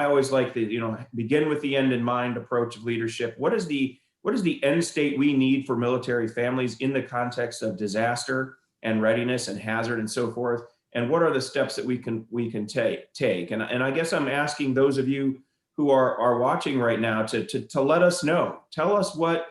always like the begin with the end in mind approach of leadership. What is the end state we need for military families in the context of disaster and readiness and hazard and so forth? And what are the steps that we can take? And I guess I'm asking those of you who are watching right now to let us know. Tell us what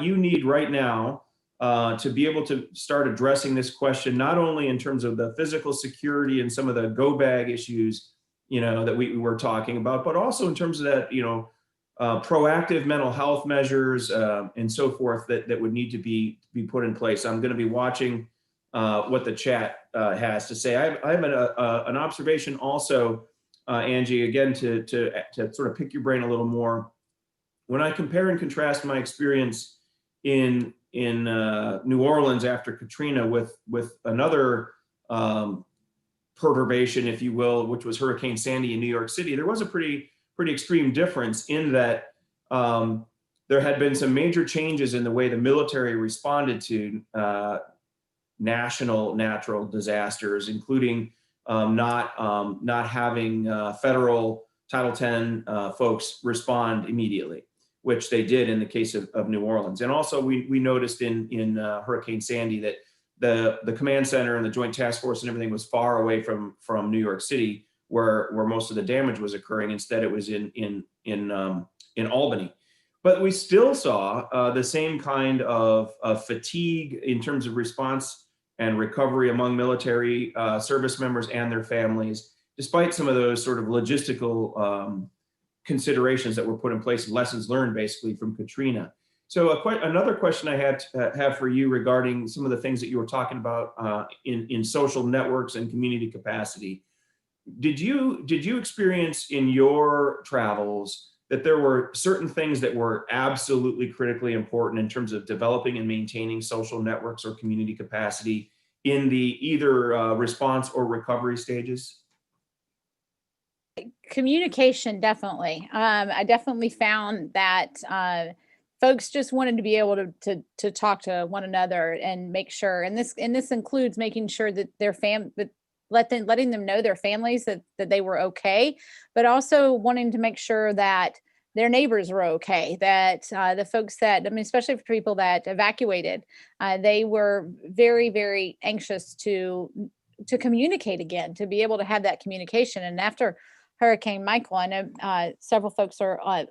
you need right now to be able to start addressing this question, not only in terms of the physical security and some of the go bag issues, that we were talking about, but also in terms of that, proactive mental health measures and so forth that would need to be put in place. I'm going to be watching what the chat has to say. I have an observation also, Angie, again, to sort of pick your brain a little more. When I compare and contrast my experience in New Orleans after Katrina with another perturbation, if you will, which was Hurricane Sandy in New York City, there was a pretty extreme difference in that there had been some major changes in the way the military responded to national natural disasters, including not having federal Title X folks respond immediately, which they did in the case of New Orleans. And also we noticed in Hurricane Sandy that the command center and the Joint Task Force and everything was far away from New York City, where most of the damage was occurring. Instead, it was in Albany. But we still saw the same kind of fatigue in terms of response and recovery among military service members and their families, despite some of those sort of logistical considerations that were put in place, lessons learned basically from Katrina. So another question I have for you regarding some of the things that you were talking about in social networks and community capacity. Did you experience in your travels that there were certain things that were absolutely critically important in terms of developing and maintaining social networks or community capacity in the either response or recovery stages? Communication, definitely. I definitely found that folks just wanted to be able to talk to one another and make sure, and this includes making sure that letting them know, their families, that they were okay, but also wanting to make sure that their neighbors were okay, that the folks that, I mean, especially for people that evacuated, they were very, very anxious to communicate again, to be able to have that communication. And after Hurricane Michael, I know several folks are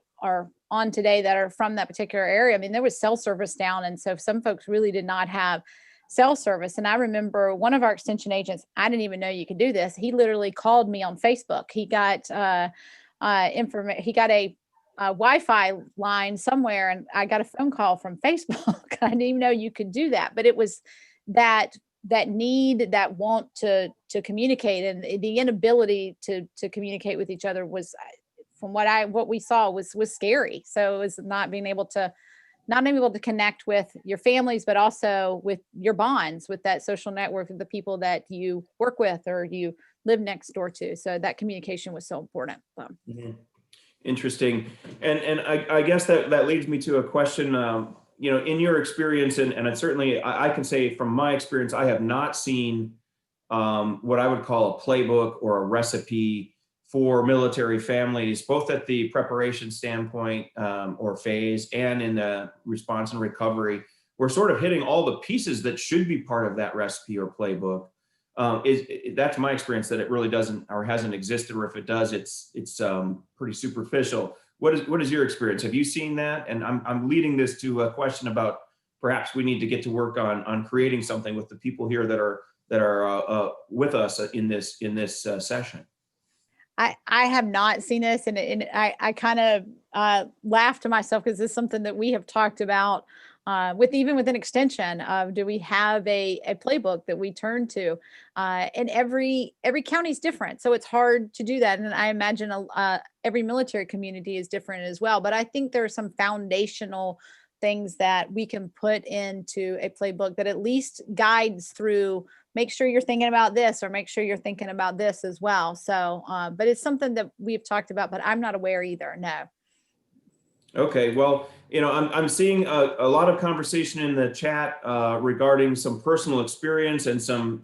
on today that are from that particular area. I mean, there was cell service down, and so some folks really did not have cell service. And I remember one of our extension agents, I didn't even know you could do this. He literally called me on Facebook. He got he got a Wi-Fi line somewhere, and I got a phone call from Facebook. I didn't even know you could do that, but it was that need, that want to communicate, and the inability to communicate with each other was, from what we saw, was scary. So it was not being able to connect with your families, but also with your bonds, with that social network of the people that you work with or you live next door to. So that communication was so important. So. Mm-hmm. Interesting. And I guess that leads me to a question, in your experience, and certainly I can say from my experience, I have not seen what I would call a playbook or a recipe for military families, both at the preparation standpoint or phase and in the response and recovery. We're sort of hitting all the pieces that should be part of that recipe or playbook. That's my experience, that it really doesn't or hasn't existed, or if it does, it's pretty superficial. What is your experience? Have you seen that? And I'm leading this to a question about perhaps we need to get to work on creating something with the people here that are with us in this session. I have not seen this, and I kind of laugh to myself, because it's something that we have talked about even with an extension of, do we have a playbook that we turn to? And every county is different, so it's hard to do that. And I imagine every military community is different as well. But I think there are some foundational things that we can put into a playbook that at least guides through. Make sure you're thinking about this, or make sure you're thinking about this as well. So, but it's something that we've talked about, but I'm not aware either. No. Okay, well, I'm seeing a lot of conversation in the chat regarding some personal experience and some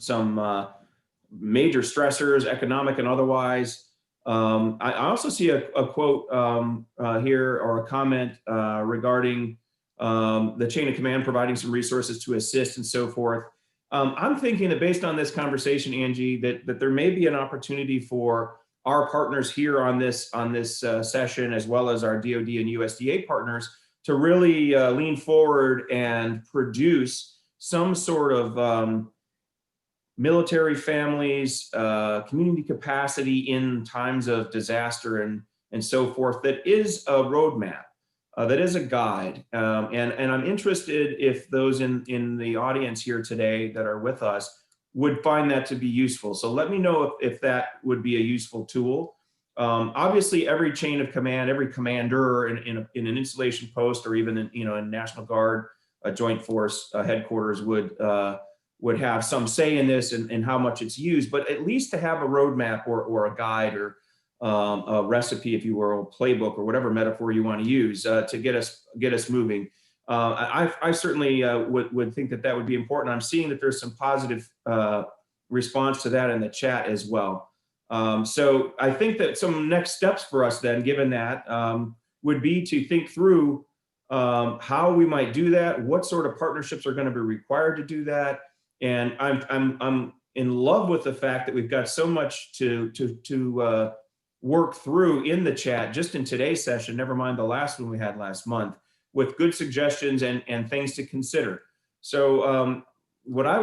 major stressors, economic and otherwise. I also see a quote here, or a comment regarding the chain of command providing some resources to assist and so forth. I'm thinking that based on this conversation, Angie, that there may be an opportunity for our partners here on this session, as well as our DoD and USDA partners, to really lean forward and produce some sort of military families, community capacity in times of disaster and so forth, that is a roadmap, that is a guide. And I'm interested if those in the audience here today that are with us would find that to be useful. So let me know if that would be a useful tool. Obviously, every chain of command, every commander in an installation post, or even in National Guard Joint Force headquarters would have some say in this and how much it's used. But at least to have a roadmap or a guide or a recipe, if you will, a playbook or whatever metaphor you want to use to get us moving. I certainly would think that would be important. I'm seeing that there's some positive response to that in the chat as well. So I think that some next steps for us then, given that, would be to think through how we might do that, what sort of partnerships are going to be required to do that. And I'm in love with the fact that we've got so much to work through in the chat, just in today's session, never mind the last one we had last month, with good suggestions and things to consider. So what I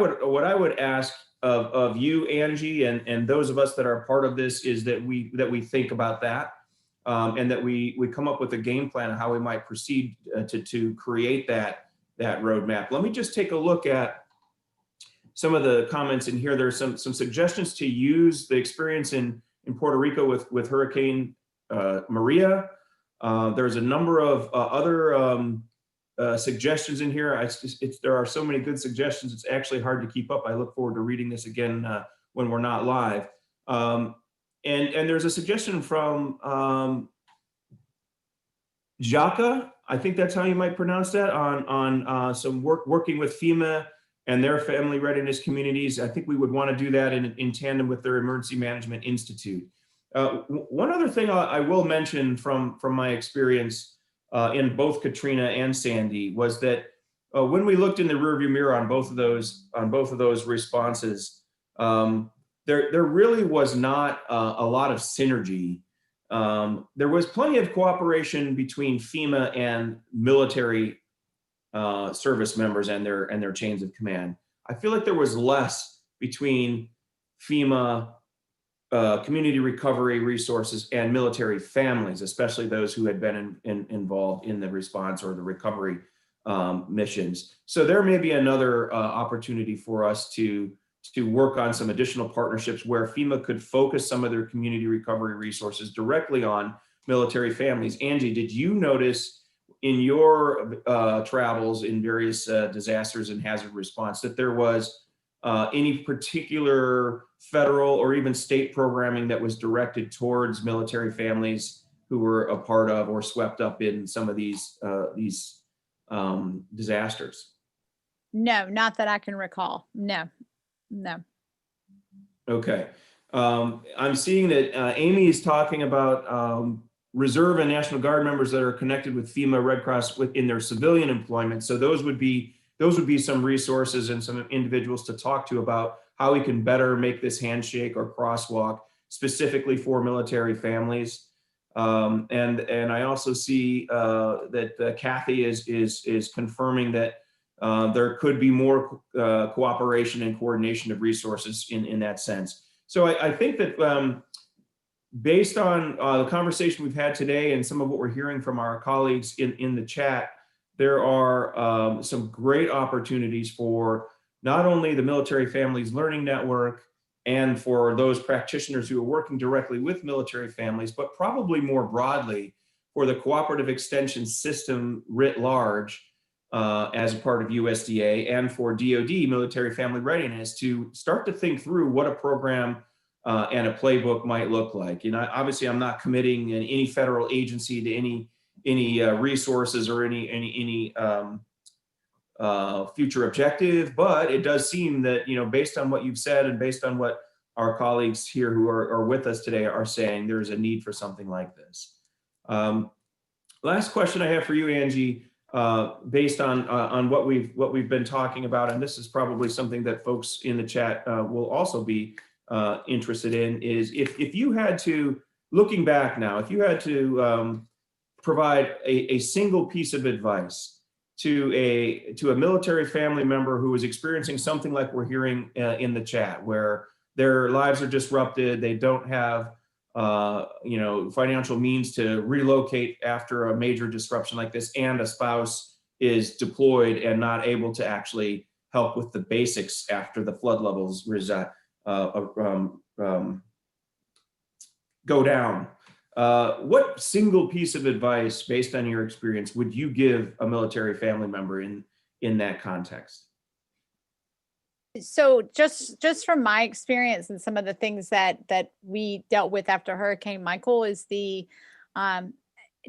would ask of you, Angie, and those of us that are part of this is that we think about that, and that we come up with a game plan of how we might proceed to create that roadmap. Let me just take a look at some of the comments in here. There's some suggestions to use the experience in Puerto Rico with Hurricane Maria. There's a number of other suggestions in here. There are so many good suggestions, it's actually hard to keep up. I look forward to reading this again when we're not live. And there's a suggestion from Jaka, I think that's how you might pronounce that, on some working with FEMA and their family readiness communities. I think we would want to do that in tandem with their Emergency Management Institute. One other thing I will mention from my experience in both Katrina and Sandy was that when we looked in the rearview mirror on both of those responses, there really was not a lot of synergy. There was plenty of cooperation between FEMA and military service members and their chains of command. I feel like there was less between FEMA, community recovery resources, and military families, especially those who had been involved in the response or the recovery missions. So there may be another opportunity for us to work on some additional partnerships where FEMA could focus some of their community recovery resources directly on military families. Angie, did you notice in your travels in various disasters and hazard response that there was any particular federal or even state programming that was directed towards military families who were a part of or swept up in some of these disasters? No, not that I can recall. No. Okay. I'm seeing that Amy is talking about Reserve and National Guard members that are connected with FEMA, Red Cross in their civilian employment. So those would be some resources and some individuals to talk to about how we can better make this handshake or crosswalk specifically for military families. And I also see that Kathy is confirming that there could be more cooperation and coordination of resources in that sense. So I think that based on the conversation we've had today and some of what we're hearing from our colleagues in the chat, there are some great opportunities for not only the Military Families Learning Network and for those practitioners who are working directly with military families, but probably more broadly for the cooperative extension system writ large as a part of USDA and for DoD Military Family Readiness to start to think through what a program and a playbook might look like. Obviously I'm not committing in any federal agency to any resources or any future objective, but it does seem that, based on what you've said and based on what our colleagues here who are with us today are saying, there's a need for something like this. Last question I have for you, Angie, based on what we've been talking about, and this is probably something that folks in the chat will also be interested in, is if you had to, looking back now, if you had to provide a single piece of advice to a military family member who is experiencing something like we're hearing in the chat, where their lives are disrupted, they don't have financial means to relocate after a major disruption like this, and a spouse is deployed and not able to actually help with the basics after the flood levels go down. What single piece of advice, based on your experience, would you give a military family member in that context? So just from my experience and some of the things that we dealt with after Hurricane Michael is the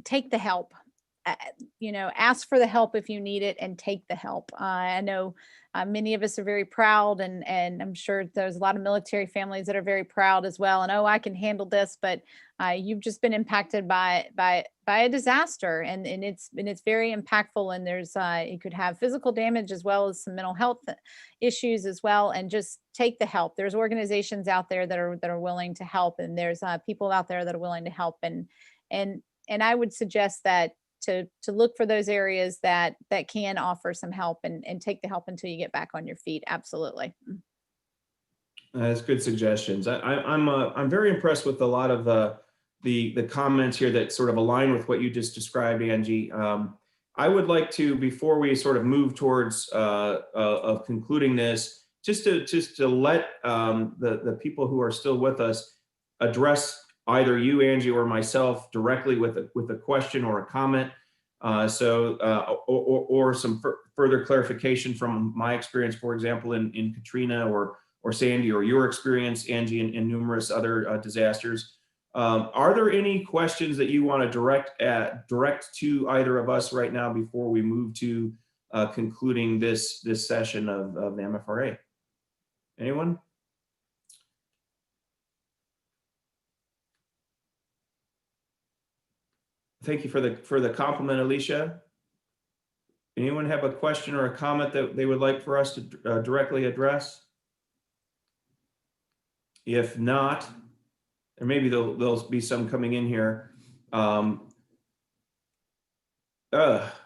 take the help. Ask for the help if you need it and take the help. I know many of us are very proud, and I'm sure there's a lot of military families that are very proud as well. And I can handle this, but you've just been impacted by a disaster, and it's very impactful. And there's you could have physical damage as well as some mental health issues as well. And just take the help. There's organizations out there that are willing to help, and there's people out there that are willing to help. And I would suggest that to look for those areas that can offer some help, and take the help until you get back on your feet. Absolutely. That's good suggestions. I'm very impressed with a lot of the comments here that sort of align with what you just described, Angie. I would like to, before we sort of move towards of concluding this, just to let the people who are still with us address either you, Angie, or myself directly with a question or a comment. Or some further clarification from my experience, for example, in Katrina or Sandy, or your experience, Angie, in numerous other disasters. Are there any questions that you want to direct to either of us right now before we move to concluding this session of the MFRA? Anyone? Thank you for the compliment, Alicia. Anyone have a question or a comment that they would like for us to directly address? If not, or maybe there'll be some coming in here.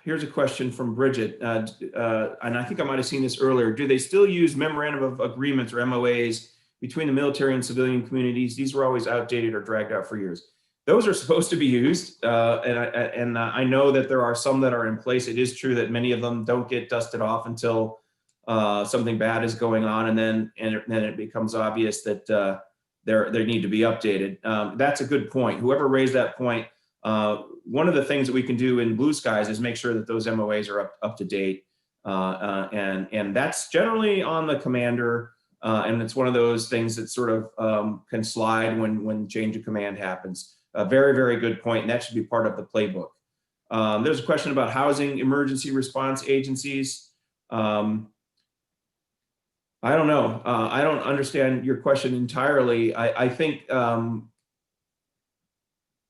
Here's a question from Bridget, and I think I might have seen this earlier. Do they still use memorandum of agreements, or MOAs, between the military and civilian communities? These were always outdated or dragged out for years. Those are supposed to be used, and I know that there are some that are in place. It is true that many of them don't get dusted off until something bad is going on, and then it becomes obvious that they need to be updated. That's a good point. Whoever raised that point, one of the things that we can do in Blue Skies is make sure that those MOAs are up to date, and that's generally on the commander, and it's one of those things that sort of can slide when change of command happens. A very, very good point, and that should be part of the playbook. There's a question about housing emergency response agencies. I don't know. I don't understand your question entirely. I think,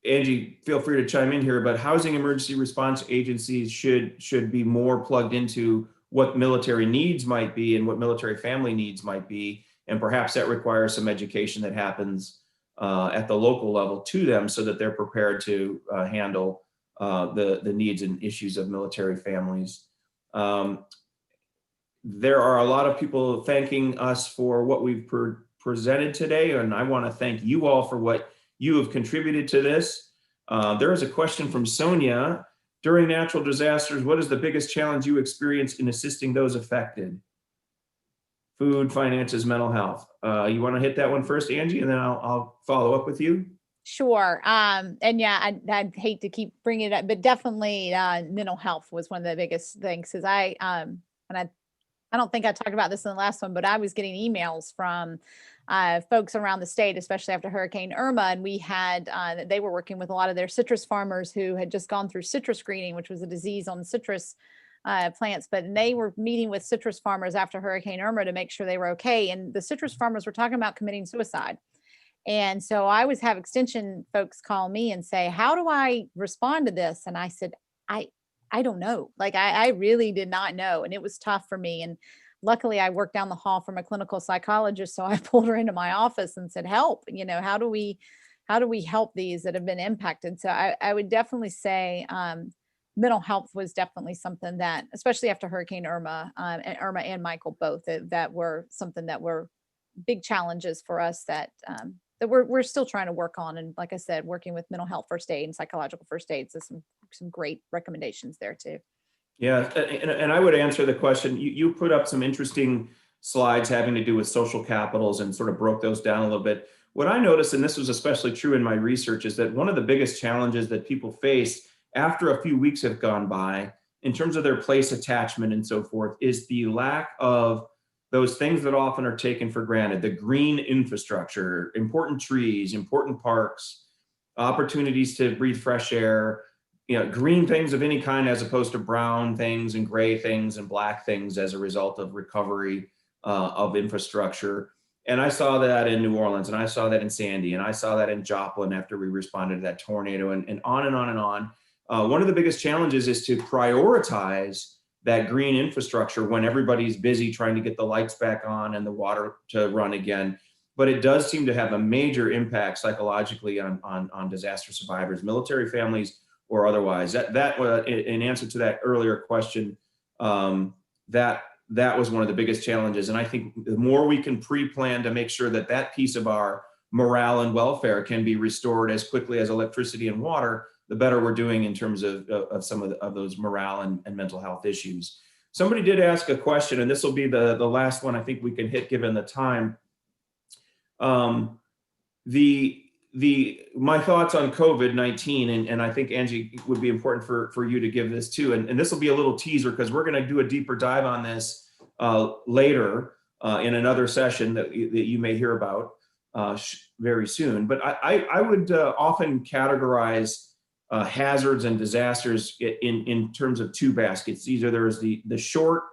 Angie, feel free to chime in here, but housing emergency response agencies should be more plugged into what military needs might be and what military family needs might be. And perhaps that requires some education that happens at the local level to them, so that they're prepared to handle the needs and issues of military families. There are a lot of people thanking us for what we've presented today, and I want to thank you all for what you have contributed to this. There is a question from Sonia. During natural disasters, what is the biggest challenge you experience in assisting those affected? Food, finances, mental health. You want to hit that one first, Angie, and then I'll follow up with you? Sure. And yeah, I'd hate to keep bringing it up, but definitely mental health was one of the biggest things. Because and I don't think I talked about this in the last one, but I was getting emails from folks around the state, especially after Hurricane Irma. And we had, they were working with a lot of their citrus farmers who had just gone through citrus greening, which was a disease on citrus plants. But they were meeting with citrus farmers after Hurricane Irma to make sure they were okay. And the citrus farmers were talking about committing suicide. And so I always have extension folks call me and say, how do I respond to this? And I said, I don't know. Like, I really did not know. And it was tough for me. And luckily I worked down the hall from a clinical psychologist. So I pulled her into my office and said, help, how do we help these that have been impacted? So I would definitely say mental health was definitely something that, especially after Hurricane Irma and Michael both, that were something that were big challenges for us that that we're still trying to work on. And like I said, working with mental health first aid and psychological first aid, so some great recommendations there too. Yeah, and I would answer the question. You put up some interesting slides having to do with social capitals and sort of broke those down a little bit. What I noticed, and this was especially true in my research, is that one of the biggest challenges that people face after a few weeks have gone by, in terms of their place attachment and so forth, is the lack of those things that often are taken for granted: the green infrastructure, important trees, important parks, opportunities to breathe fresh air, green things of any kind, as opposed to brown things and gray things and black things as a result of recovery of infrastructure. And I saw that in New Orleans, and I saw that in Sandy, and I saw that in Joplin after we responded to that tornado, and on and on and on. One of the biggest challenges is to prioritize that green infrastructure when everybody's busy trying to get the lights back on and the water to run again. But it does seem to have a major impact psychologically on disaster survivors, military families, or otherwise. That in answer to that earlier question, that was one of the biggest challenges. And I think the more we can pre-plan to make sure that that piece of our morale and welfare can be restored as quickly as electricity and water, the better we're doing in terms of some of those morale and mental health issues. Somebody did ask a question, and this will be the last one I think we can hit given the time. My thoughts on COVID-19, and I think Angie would be important for you to give this too. And this will be a little teaser because we're going to do a deeper dive on this later in another session that you may hear about very soon. But I would often categorize hazards and disasters in terms of two baskets. Either there's the short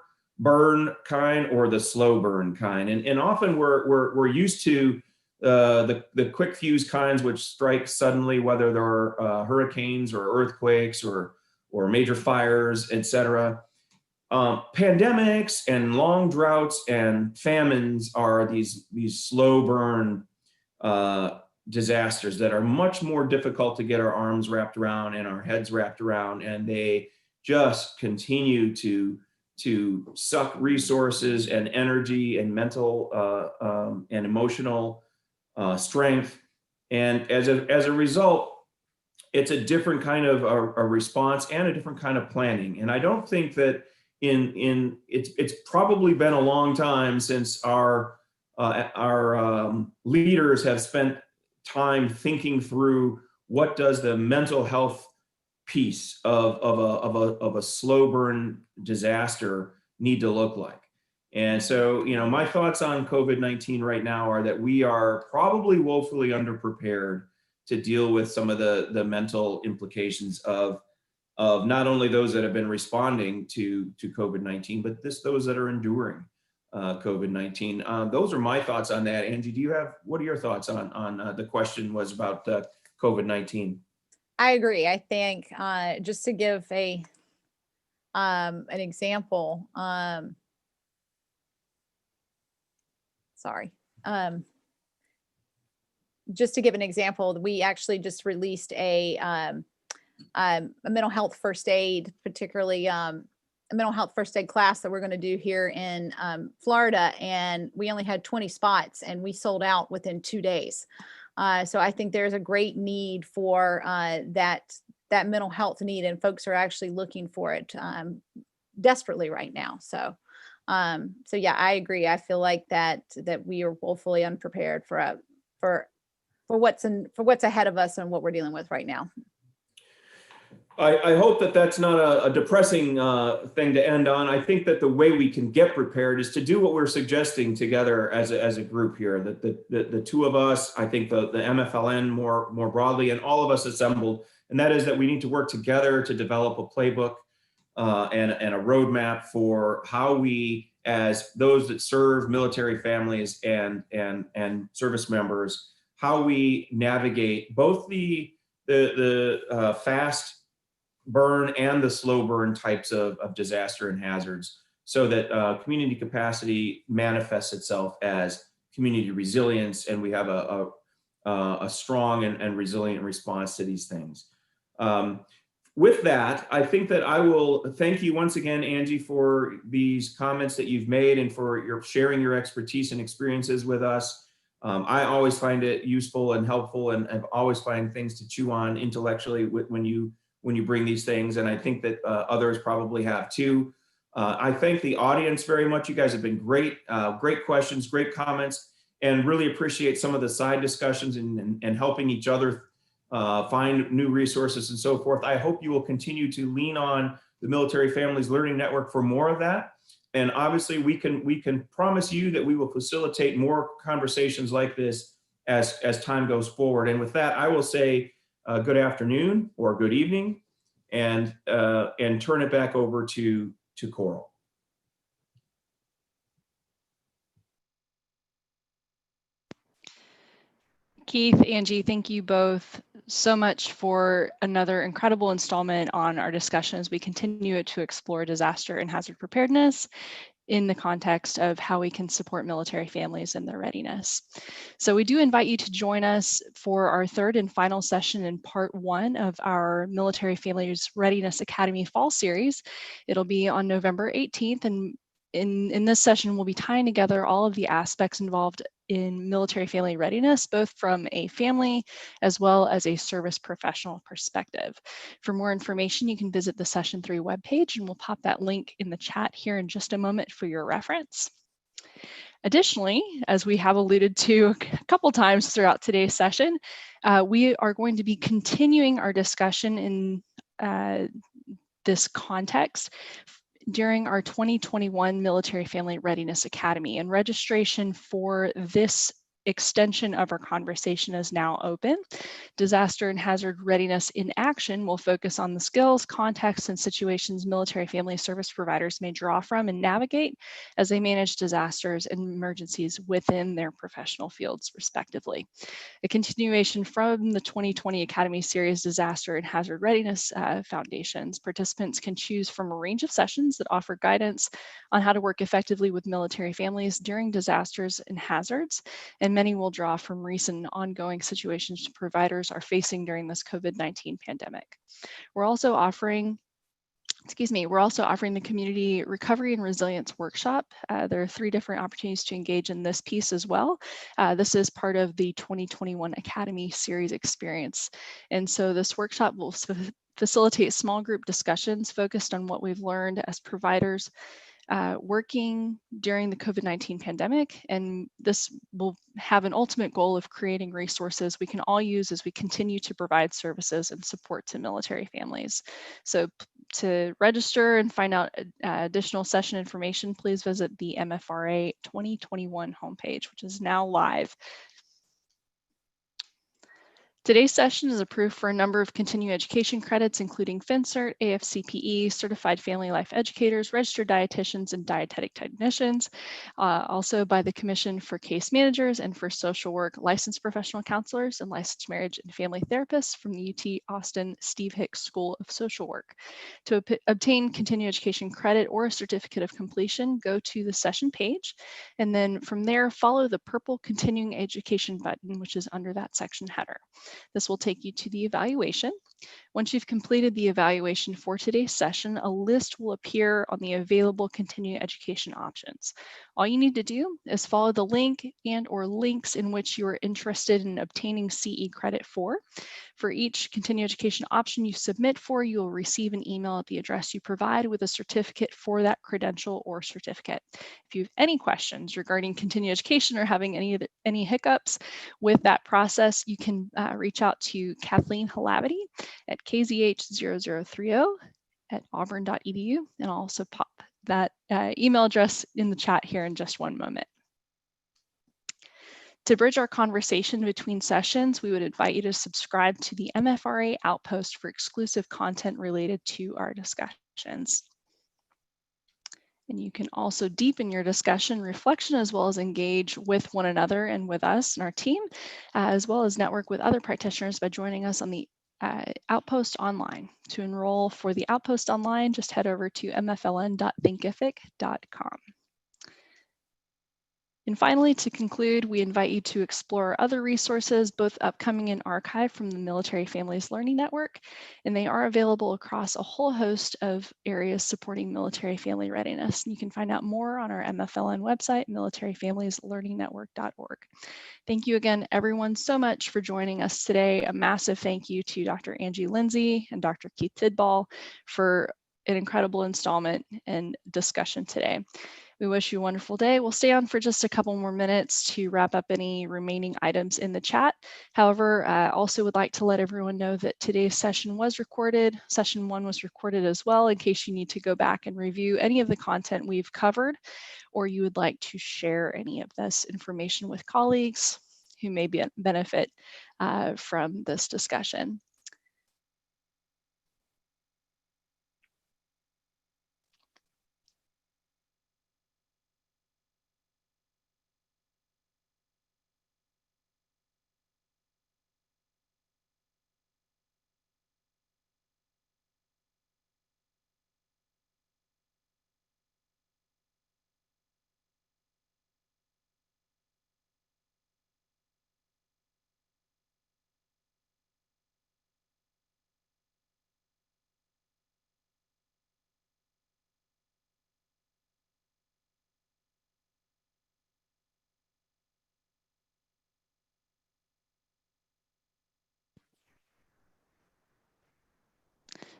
burn kind or the slow burn kind. And often we're used to the quick fuse kinds, which strike suddenly, whether they're hurricanes or earthquakes or major fires, etc. Pandemics and long droughts and famines are these slow burn disasters that are much more difficult to get our arms wrapped around and our heads wrapped around, and they just continue to suck resources and energy and mental and emotional strength. And as a result, it's a different kind of a response and a different kind of planning. And I don't think that it's probably been a long time since our leaders have spent time thinking through what does the mental health piece of a slow burn disaster need to look like. And so, my thoughts on COVID-19 right now are that we are probably woefully underprepared to deal with some of the mental implications of not only those that have been responding to COVID-19, but those that are enduring COVID-19. Those are my thoughts on that. Angie, what are your thoughts on the question was about COVID-19? I agree. I think just to give an example, just to give an example, we actually just released a mental health first aid, particularly a mental health first aid class that we're going to do here in Florida. And we only had 20 spots and we sold out within 2 days. So I think there's a great need for that mental health need, and folks are actually looking for it desperately right now. So yeah, I agree. I feel like that we are woefully unprepared for what's ahead of us and what we're dealing with right now. I hope that that's not a depressing thing to end on. I think that the way we can get prepared is to do what we're suggesting together as a group here. That the two of us, I think the MFLN more broadly, and all of us assembled, and that is that we need to work together to develop a playbook and a roadmap for how we, as those that serve military families and service members, how we navigate both the fast burn and the slow burn types of disaster and hazards, so that community capacity manifests itself as community resilience, and we have a strong and resilient response to these things. With that, I think that I will thank you once again, Angie, for these comments that you've made and for sharing your expertise and experiences with us. I always find it useful and helpful, and I've always find things to chew on intellectually when you bring these things, and I think that others probably have too. I thank the audience very much. You guys have been great, great questions, great comments, and really appreciate some of the side discussions and helping each other find new resources and so forth. I hope you will continue to lean on the Military Families Learning Network for more of that. And obviously we can promise you that we will facilitate more conversations like this as time goes forward. And with that, I will say good afternoon or good evening, and turn it back over to Coral. Keith, Angie, thank you both so much for another incredible installment on our discussion as we continue to explore disaster and hazard preparedness in the context of how we can support military families in their readiness. So we do invite you to join us for our third and final session in part 1 of our Military Families Readiness Academy Fall Series. It'll be on November 18th, and in this session, we'll be tying together all of the aspects involved in military family readiness, both from a family as well as a service professional perspective. For more information, you can visit the Session 3 webpage, and we'll pop that link in the chat here in just a moment for your reference. Additionally, as we have alluded to a couple times throughout today's session, we are going to be continuing our discussion in this context during our 2021 Military Family Readiness Academy, and registration for this extension of our conversation is now open. Disaster and Hazard Readiness in Action will focus on the skills, contexts, and situations military family service providers may draw from and navigate as they manage disasters and emergencies within their professional fields, respectively. A continuation from the 2020 Academy Series Disaster and Hazard Readiness Foundations. Participants can choose from a range of sessions that offer guidance on how to work effectively with military families during disasters and hazards, and many will draw from recent ongoing situations providers are facing during this COVID-19 pandemic. We're also offering the Community Recovery and Resilience Workshop. There are 3 different opportunities to engage in this piece as well. This is part of the 2021 Academy Series experience. And so this workshop will facilitate small group discussions focused on what we've learned as providers working during the COVID-19 pandemic, and this will have an ultimate goal of creating resources we can all use as we continue to provide services and support to military families. So to register and find out additional session information, please visit the MFRA 2021 homepage, which is now live. Today's session is approved for a number of continuing education credits, including FinCert, AFCPE, Certified Family Life Educators, Registered Dietitians, and Dietetic Technicians, also by the Commission for Case Managers and for Social Work, Licensed Professional Counselors, and Licensed Marriage and Family Therapists from the UT Austin Steve Hicks School of Social Work. To obtain continuing education credit or a certificate of completion, go to the session page, and then from there, follow the purple Continuing Education button, which is under that section header. This will take you to the evaluation. Once you've completed the evaluation for today's session, a list will appear on the available continuing education options. All you need to do is follow the link and/or links in which you are interested in obtaining CE credit for. For each continuing education option you submit for, you will receive an email at the address you provide with a certificate for that credential or certificate. If you have any questions regarding continuing education or having any hiccups with that process, you can reach out to Kathleen Halavity at kzh0030@auburn.edu, and I'll also pop that email address in the chat here in just one moment. To bridge our conversation between sessions, we would invite you to subscribe to the MFRA Outpost for exclusive content related to our discussions. And you can also deepen your discussion, reflection, as well as engage with one another and with us and our team, as well as network with other practitioners by joining us on the Outpost Online. To enroll for the Outpost Online, just head over to mfln.thinkific.com. And finally, to conclude, we invite you to explore other resources, both upcoming and archived from the Military Families Learning Network, and they are available across a whole host of areas supporting military family readiness. And you can find out more on our MFLN website, militaryfamilieslearningnetwork.org. Thank you again, everyone, so much for joining us today. A massive thank you to Dr. Angie Lindsay and Dr. Keith Tidball for an incredible installment and discussion today. We wish you a wonderful day. We'll stay on for just a couple more minutes to wrap up any remaining items in the chat. However, I also would like to let everyone know that today's session was recorded. Session 1 was recorded as well, in case you need to go back and review any of the content we've covered, or you would like to share any of this information with colleagues who may benefit from this discussion.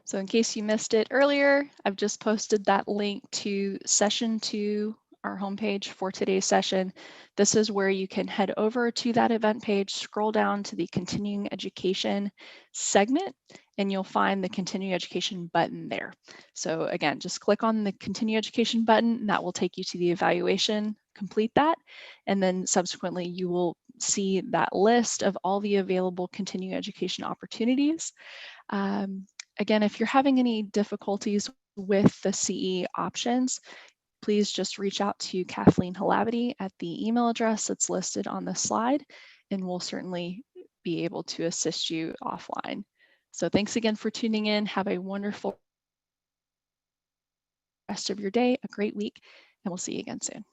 So in case you missed it earlier, I've just posted that link to session 2, our homepage for today's session. This is where you can head over to that event page, scroll down to the continuing education segment, and you'll find the continuing education button there. So again, just click on the continuing education button, and that will take you to the evaluation. Complete that, and then subsequently you will see that list of all the available continuing education opportunities. Again, if you're having any difficulties with the CE options, please just reach out to Kathleen Halavity at the email address that's listed on the slide, and we'll certainly be able to assist you offline. So thanks again for tuning in. Have a wonderful rest of your day, a great week, and we'll see you again soon.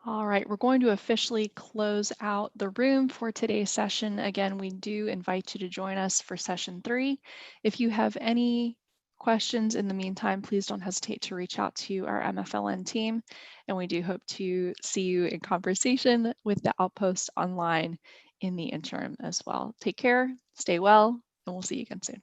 All right, we're going to officially close out the room for today's session. Again, we do invite you to join us for session 3. If you have any questions in the meantime, please don't hesitate to reach out to our MFLN team. And we do hope to see you in conversation with the Outpost online in the interim as well. Take care, stay well, and we'll see you again soon.